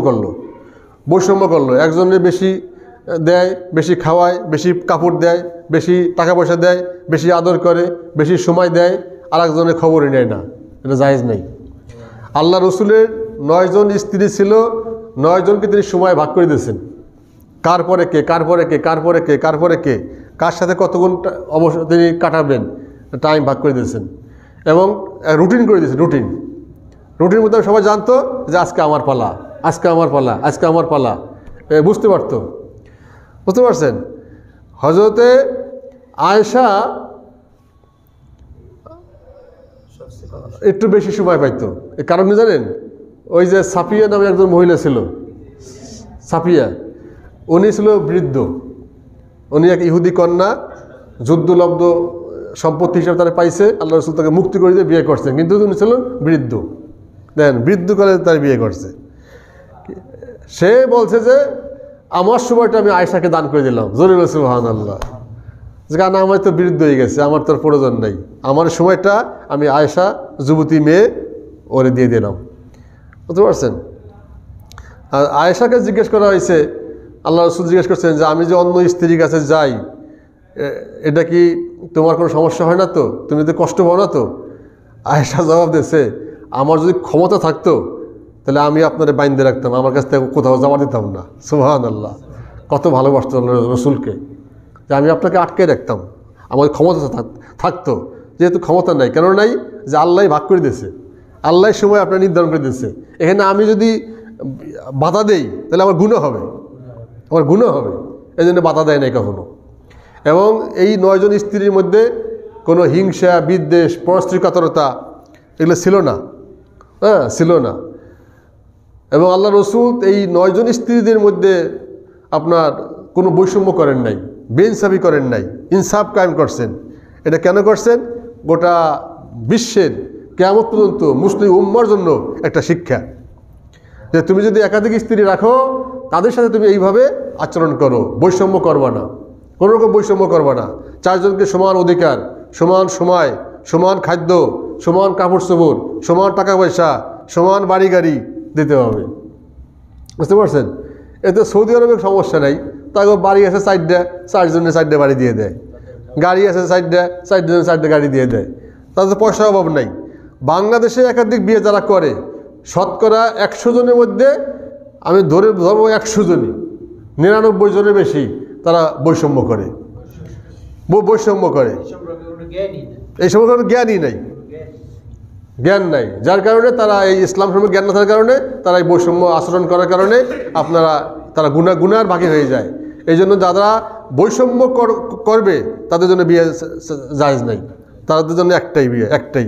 করলো। একজনের বেশি দেয়, বেশি খাওয়ায়, বেশি কাপড় দেয়, বেশি টাকা পয়সা দেয়, বেশি আদর করে, বেশি সময় দেয়, আর একজনের খবরই নেয় না, এটা জায়েজ নেই। আল্লাহ রসুলের 9 জন স্ত্রী ছিল, 9 জনকে তিনি সময় ভাগ করে দিয়েছেন, কার পরে কে, কার সাথে কতক্ষণ অবশ্য তিনি কাটাবেন টাইম ভাগ করে দিয়েছেন, এবং রুটিন করে দিয়েছেন। রুটিন মধ্যে সবাই জানতো যে আজকে আমার পালা, বুঝতে পারছেন? হযরতে আয়েশা একটু বেশি সময় পাইতো, এর কারণ কি জানেন? ওই যে সাফিয়া নামে একজন মহিলা ছিল, সাফিয়া, উনি ছিল বৃদ্ধ, উনি এক ইহুদি কন্যা, যুদ্ধলব্ধ সম্পত্তি হিসাবে তারা পাইছে, আল্লাহ রসুল তাকে মুক্তি করে দিয়ে বিয়ে করছেন, কিন্তু উনি ছিলেন বৃদ্ধ। দেন বৃদ্ধকালে তার বিয়ে করছে। সে বলছে যে আমার সময়টা আমি আয়েশাকে দান করে দিলাম, জোরে বলছে সুবহানাল্লাহ, যে কারণ আমার তো বৃদ্ধ হয়ে গেছে, আমার তোর প্রয়োজন নেই, আমার সময়টা আমি আয়েশা যুবতী মেয়ে ওরে দিয়ে দিলাম। বুঝতে পারছেন? আর আয়েশাকে জিজ্ঞেস করা হয়েছে, আল্লাহ রসুল জিজ্ঞেস করছেন যে আমি যে অন্য স্ত্রীর কাছে যাই, এটা কি তোমার কোনো সমস্যা হয় না তো, তুমি তো কষ্ট পাও না তো? আয়েশা জবাব দিয়েছে, আমার যদি ক্ষমতা থাকতো তাহলে আমি আপনারে বাইন্ধে রাখতাম, আমার কাছ থেকে কোথাও যাওয়া দিতাম না। সুবহানাল্লাহ, কত ভালোবাসতো রসুলকে, যে আমি আপনাকে আটকে রাখতাম, আমার ক্ষমতা থাকতো। যেহেতু ক্ষমতা নাই, কেন নাই? যে আল্লাহ ভাগ করে দিয়েছে, আল্লাহ সময় আপনার নির্ধারণ করে দিয়েছে। এখানে আমি যদি বাধা দেই তাহলে আমার গুনাহ হবে, এই জন্য বাধা দেয় নাই কখনো। এবং এই 9 জন স্ত্রীর মধ্যে কোনো হিংসা, বিদ্বেষ, পরস্ত্রীকাতরতা এগুলো ছিল না। এবং আল্লাহ রসুল এই 9 জন স্ত্রীদের মধ্যে আপনার কোনো বৈষম্য করেন নাই, বেইনসাফি করেন নাই, ইনসাফ কায়েম করছেন। এটা কেন করছেন? গোটা বিশ্বের কিয়ামত পর্যন্ত মুসলিম উম্মার জন্য একটা শিক্ষা, যে তুমি যদি একাধিক স্ত্রী রাখো তাদের সাথে তুমি এইভাবে আচরণ করো, বৈষম্য করবা না, কোনো রকম বৈষম্য করবা না। 4 জনকে সমান অধিকার, সমান সময়, সমান খাদ্য, সমান কাপড় চোপড়, সমান টাকা পয়সা, সমান বাড়ি গাড়ি দিতে হবে। বুঝতে পারছেন? এতে সৌদি আরবের সমস্যা নাই, তাকে বাড়ি আছে 4টা, 4 জনের 4টা বাড়ি দিয়ে দেয়, গাড়ি আছে 4টা, 4 জনের 4টা গাড়ি দিয়ে দেয়, তাদের পয়সার অভাব নাই। বাংলাদেশে একাধিক বিয়ে যারা করে, শতকরা 100 জনের মধ্যে আমি ধরবো 100 জনই, 99 জনের বেশি তারা বৈষম্য করে। এই সম্পর্কে জ্ঞান নাই, যার কারণে তারা এই ইসলাম সম্পর্কে জ্ঞান না থাকার কারণে তারা এই বৈষম্য আচরণ করার কারণে তারা গুনার ভাগী হয়ে যায়। এই জন্য যারা বৈষম্য করবে তাদের জন্য বিয়ে জায়েজ নাই, তাদের জন্য একটাই বিয়ে, একটাই।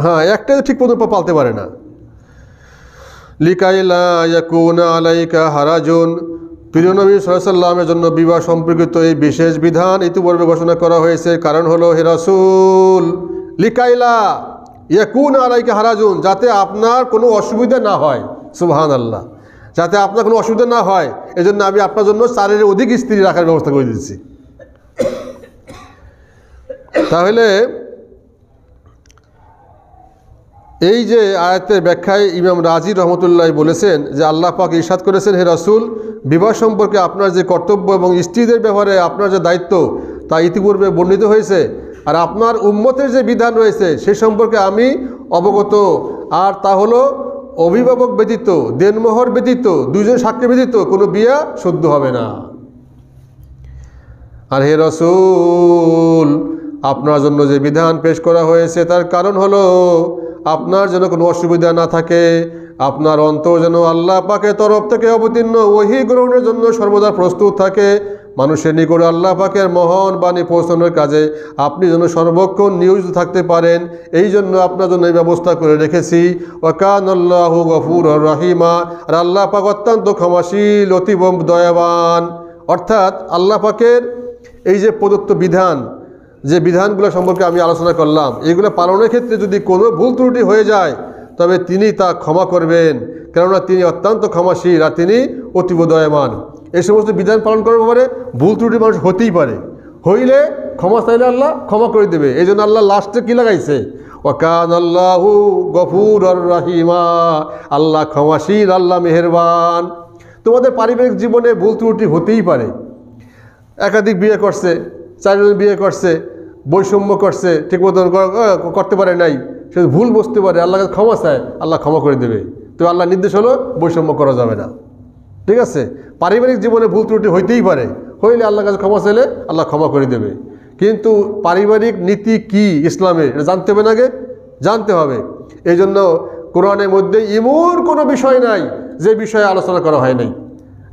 হ্যাঁ, একটাই ঠিক মতো পালতে পারে না। লিকাইলা ইয়াকুনা আলাইকা হারাজুন, প্রিয় নবী সাল্লাল্লাহু আলাইহি ওয়াসাল্লামের জন্য বিবাহ সম্পর্কিত এই বিশেষ বিধান ইতিপূর্বে ঘোষণা করা হয়েছে। কারণ হলো, হে রাসূল, লিকাইলা ইয়াকুনা আলাইকা হারাজুন, যাতে আপনার কোনো অসুবিধা না হয়। সুবহানাল্লাহ, যাতে আপনার কোনো অসুবিধা না হয়, এজন্য আমি আপনার জন্য 4-এর অধিক স্ত্রী রাখার ব্যবস্থা করে দিচ্ছি। তাহলে এই যে আয়াতের ব্যাখ্যায় ইমাম রাজি রহমতুল্লাহ বলেছেন যে আল্লাহ পাক ইরশাদ করেছেন, হে রাসূল, বিবাহ সম্পর্কে আপনার যে কর্তব্য এবং স্ত্রীদের ব্যাপারে আপনার যে দায়িত্ব তা ইতিপূর্বে বর্ণিত হয়েছে, আর আপনার উম্মতের যে বিধান রয়েছে সে সম্পর্কে আমি অবগত। আর তা হলো, অভিভাবক ব্যতীত, দেনমোহর ব্যতীত, 2 জন সাক্ষী ব্যতীত কোনো বিয়ে শুদ্ধ হবে না। আর হে রাসূল, আপনার জন্য যে বিধান পেশ করা হয়েছে তার কারণ হলো আপনার যেন কোনো অসুবিধা না থাকে, আপনার অন্তর যেন আল্লাহ পাকের তরফ থেকে অবতীর্ণ ওহী গ্রহণের জন্য সর্বদা প্রস্তুত থাকে, মানুষের নিকট আল্লাহ পাকের মহান বাণী পৌঁছানোর কাজে আপনি যেন সর্বক্ষণ নিয়োজিত থাকতে পারেন, এই জন্য আপনার জন্য এই ব্যবস্থা করে রেখেছি। ওয়া কানাল্লাহু গফুরুর রহিমা, আর আল্লাহ পাক অত্যন্ত ক্ষমাশীল, অতীব দয়াবান। অর্থাৎ আল্লাহ পাকের এই যে প্রদত্ত বিধান, যে বিধানগুলো সম্পর্কে আমি আলোচনা করলাম, এগুলো পালনের ক্ষেত্রে যদি কোনো ভুল ত্রুটি হয়ে যায় তবে তিনি তা ক্ষমা করবেন, কেননা তিনি অত্যন্ত ক্ষমাশীল আর তিনি অতীব দয়াবান। এই সমস্ত বিধান পালন করার ব্যাপারে ভুল ত্রুটি মানুষ হতেই পারে, হইলে ক্ষমা চাইলে আল্লাহ ক্ষমা করে দেবে। এই জন্য আল্লাহ লাস্টে কী লাগাইছে? ওয়া কানাল্লাহু গফুরুর রহিমা, আল্লাহ ক্ষমাশীল, আল্লাহ মেহেরবান। তোমাদের পারিবারিক জীবনে ভুল ত্রুটি হতেই পারে, একাধিক বিয়ে করছে, 4 জন বিয়ে করছে, বৈষম্য করছে, ঠিক মতন করতে পারে নাই, সে ভুল বুঝতে পারে, আল্লাহকে ক্ষমা চায়, আল্লাহ ক্ষমা করে দেবে। তো আল্লাহ নির্দেশ হলো বৈষম্য করা যাবে না, ঠিক আছে? পারিবারিক জীবনে ভুল ত্রুটি হইতেই পারে, হইলে আল্লাহর কাছে ক্ষমা চাইলে আল্লাহ ক্ষমা করে দেবে। কিন্তু পারিবারিক নীতি কি ইসলামে, এটা জানতে হবে না, আগে জানতে হবে। এই জন্য কোরআনের মধ্যে এমন কোনো বিষয় নাই যে বিষয়ে আলোচনা করা হয় নাই।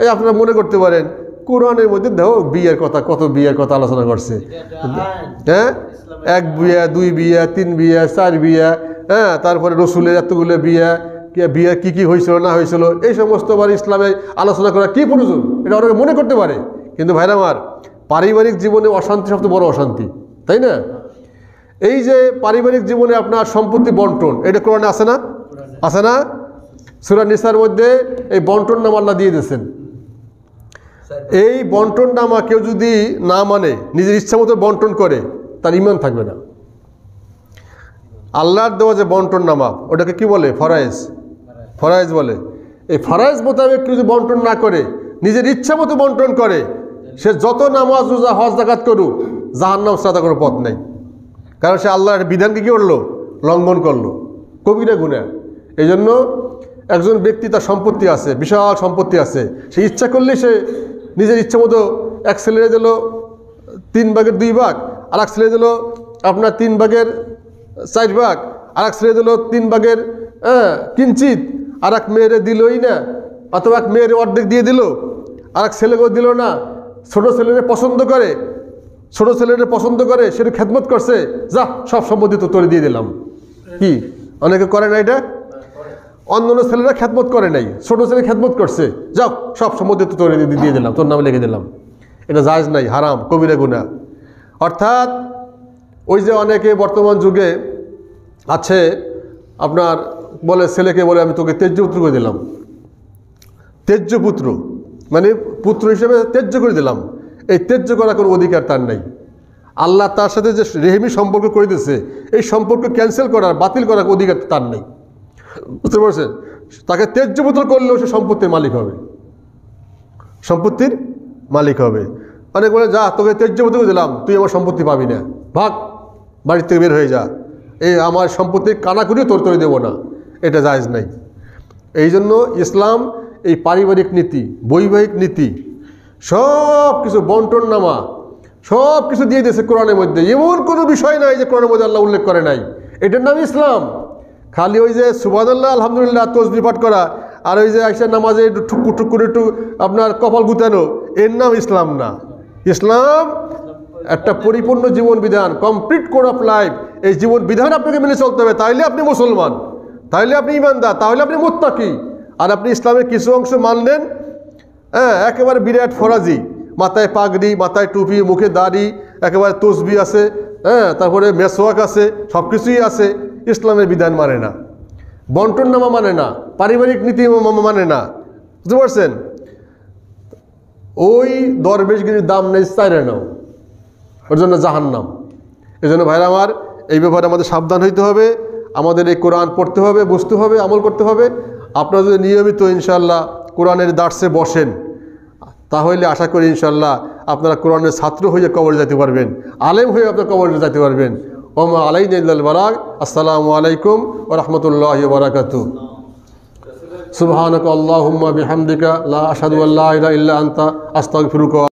এই আপনারা মনে করতে পারেন কোরআনের মধ্যে দেখো বিয়ের কথা, কত বিয়ের কথা আলোচনা করছে, হ্যাঁ? 1 বিয়া, 2 বিয়া, 3 বিয়া, 4 বিয়া, হ্যাঁ, তারপরে রসুলের এতগুলো বিয়া, বিয়া কী কী হয়েছিল না হয়েছিল, এই সমস্ত আবার ইসলামে আলোচনা করা কী প্রয়োজন, এটা অনেকে মনে করতে পারে। কিন্তু ভাইরা আমার, পারিবারিক জীবনে অশান্তি সবচেয়ে বড় অশান্তি, তাই না? এই যে পারিবারিক জীবনে আপনার সম্পত্তি বন্টন, এটা কোরআনে আছে না? আছে না? সূরা নিসার মধ্যে এই বন্টন নামা আল্লাহ দিয়ে দিয়েছেন। এই বন্টন নামা কেউ যদি না মানে, নিজের ইচ্ছা মতো বন্টন করে, তার ঈমান থাকবে না। আল্লাহর দেওয়া যে বন্টন নামা, ওটাকে কি বলে? ফরায়েজ, ফরায়েজ বলে। এই ফরায়েজ মোতাবেক কেউ যদি বন্টন না করে, নিজের ইচ্ছা মতো বন্টন করে, সে যত নামাজ রোজা হজ যাকাত করুক, জাহান্নাম ছাড়া কোনো পথ নেই। কারণ সে আল্লাহর বিধানকে কী করলো? লঙ্ঘন করলো, কবিরা গুনাহ। এই জন্য একজন ব্যক্তি, তার সম্পত্তি আছে, বিশাল সম্পত্তি আছে, সে ইচ্ছা করলে সে নিজের ইচ্ছা মতো এক ছেলে দিল 3 ভাগের 2 ভাগ, আর এক ছেলে দিল আপনার 3 ভাগের 4 ভাগ, আর এক ছেলে দিল 3 ভাগের কিঞ্চিত, আর এক মেয়েরে দিলই না, অথবা এক মেয়ের অর্ধেক দিয়ে দিল, আর এক ছেলেকেও দিল না। ছোটো ছেলেরে পছন্দ করে, ছোটো ছেলেরে পছন্দ করে, সেটা খেদমত করছে, যা সব সম্পত্তি তো তোরে দিয়ে দিলাম। কি অনেকে করে না এটা? অন্য ছেলেরা খেদমত করে নাই, ছোটো ছেলে খেদমত করছে, যাও সব সম্পত্তি তো তোরে দিয়ে দিলাম, তোর নামে লিখে দিলাম। এটা জায়েজ নাই, হারাম, কবিরা গুনাহ। অর্থাৎ ওই যে অনেকে বর্তমান যুগে আছে, আপনার বলে, ছেলেকে বলে আমি তোকে তেজ্য পুত্র করে দিলাম। তেজ্য পুত্র মানে পুত্র হিসেবে তেজ্য করে দিলাম। এই তেজ্য করার কোনো অধিকার তার নাই। আল্লাহ তার সাথে যে রেহমি সম্পর্ক করে দিয়েছে, এই সম্পর্ক ক্যান্সেল করার, বাতিল করার অধিকার তার নেই, বুঝতে পারছেন? তাকে তেজ্য পুত্র করলেও সে সম্পত্তির মালিক হবে, সম্পত্তির মালিক হবে। অনেক বলে, যা তোকে তেজ্য পুত্র করে দিলাম, তুই আমার সম্পত্তি পাবি না, ভাগ, বাড়ির থেকে বের হয়ে যা, এই আমার সম্পত্তির কানাকুড়িও তোর তৈরি দেবো না। এটা জায়েজ নাই। এই জন্য ইসলাম এই পারিবারিক নীতি, বৈবাহিক নীতি, সব কিছু বন্টন নামা সব কিছু দিয়ে দিয়েছে কোরআনের মধ্যে। এমন কোনো বিষয় নাই যে কোরআনের মধ্যে আল্লাহ উল্লেখ করে নাই। এটার নাম ইসলাম। খালি ওই যে সুবহানাল্লাহ, আলহামদুলিল্লাহ, তসবিহ পাঠ করা, আর ওই যে আইসা নামাজে একটু ঠুকু ঠুক করে একটু আপনার কপাল গুতানো, এর নাম ইসলাম না। ইসলাম একটা পরিপূর্ণ জীবন বিধান, কমপ্লিট কোড অফ লাইফ। এই জীবন বিধান আপনাকে মেনে চলতে হবে, তাইলে আপনি মুসলমান, তাইলে আপনি ইমানদার, তাহলে আপনি মুত্তাকি। আর আপনি ইসলামের কিছু অংশ মানলেন, হ্যাঁ, একেবারে বিরাট ফরাজি, মাথায় পাগড়ি, মাথায় টুপি, মুখে দাড়ি, একেবারে তসবি আছে, হ্যাঁ, তারপরে মেসওয়াক আছে, সব কিছুই আছে, ইসলামের বিধান মানে না, বন্টন নামা মানে না, পারিবারিক নীতি মানে না, বুঝতে পারছেন? ওই দরবেশগিরির দাম নেই, চাইরে নাও, ওর জন্য জাহান্নাম। এই জন্য ভাইরা আমার, এই ব্যাপারে আমাদের সাবধান হইতে হবে। আমাদের এই কোরআন পড়তে হবে, বুঝতে হবে, আমল করতে হবে। আপনারা যদি নিয়মিত ইনশাআল্লাহ কোরআনের দার্সে বসেন, তাহলে আশা করি ইনশাআল্লাহ আপনারা কোরআনের ছাত্র হয়ে কবরে যেতে পারবেন, আলেম হয়ে আপনার কবরে যেতে পারবেন। ওমা আলাইনা ইল্লাল বালাগ। আসসালামু আলাইকুম ওয়া রাহমাতুল্লাহি ওয়া বারাকাতুহু। সুবহানাকা আল্লাহুম্মা বিহামদিকা লা আশহাদু আল্লা ইলাহা ইল্লা আনতা আস্তাগফিরুকা।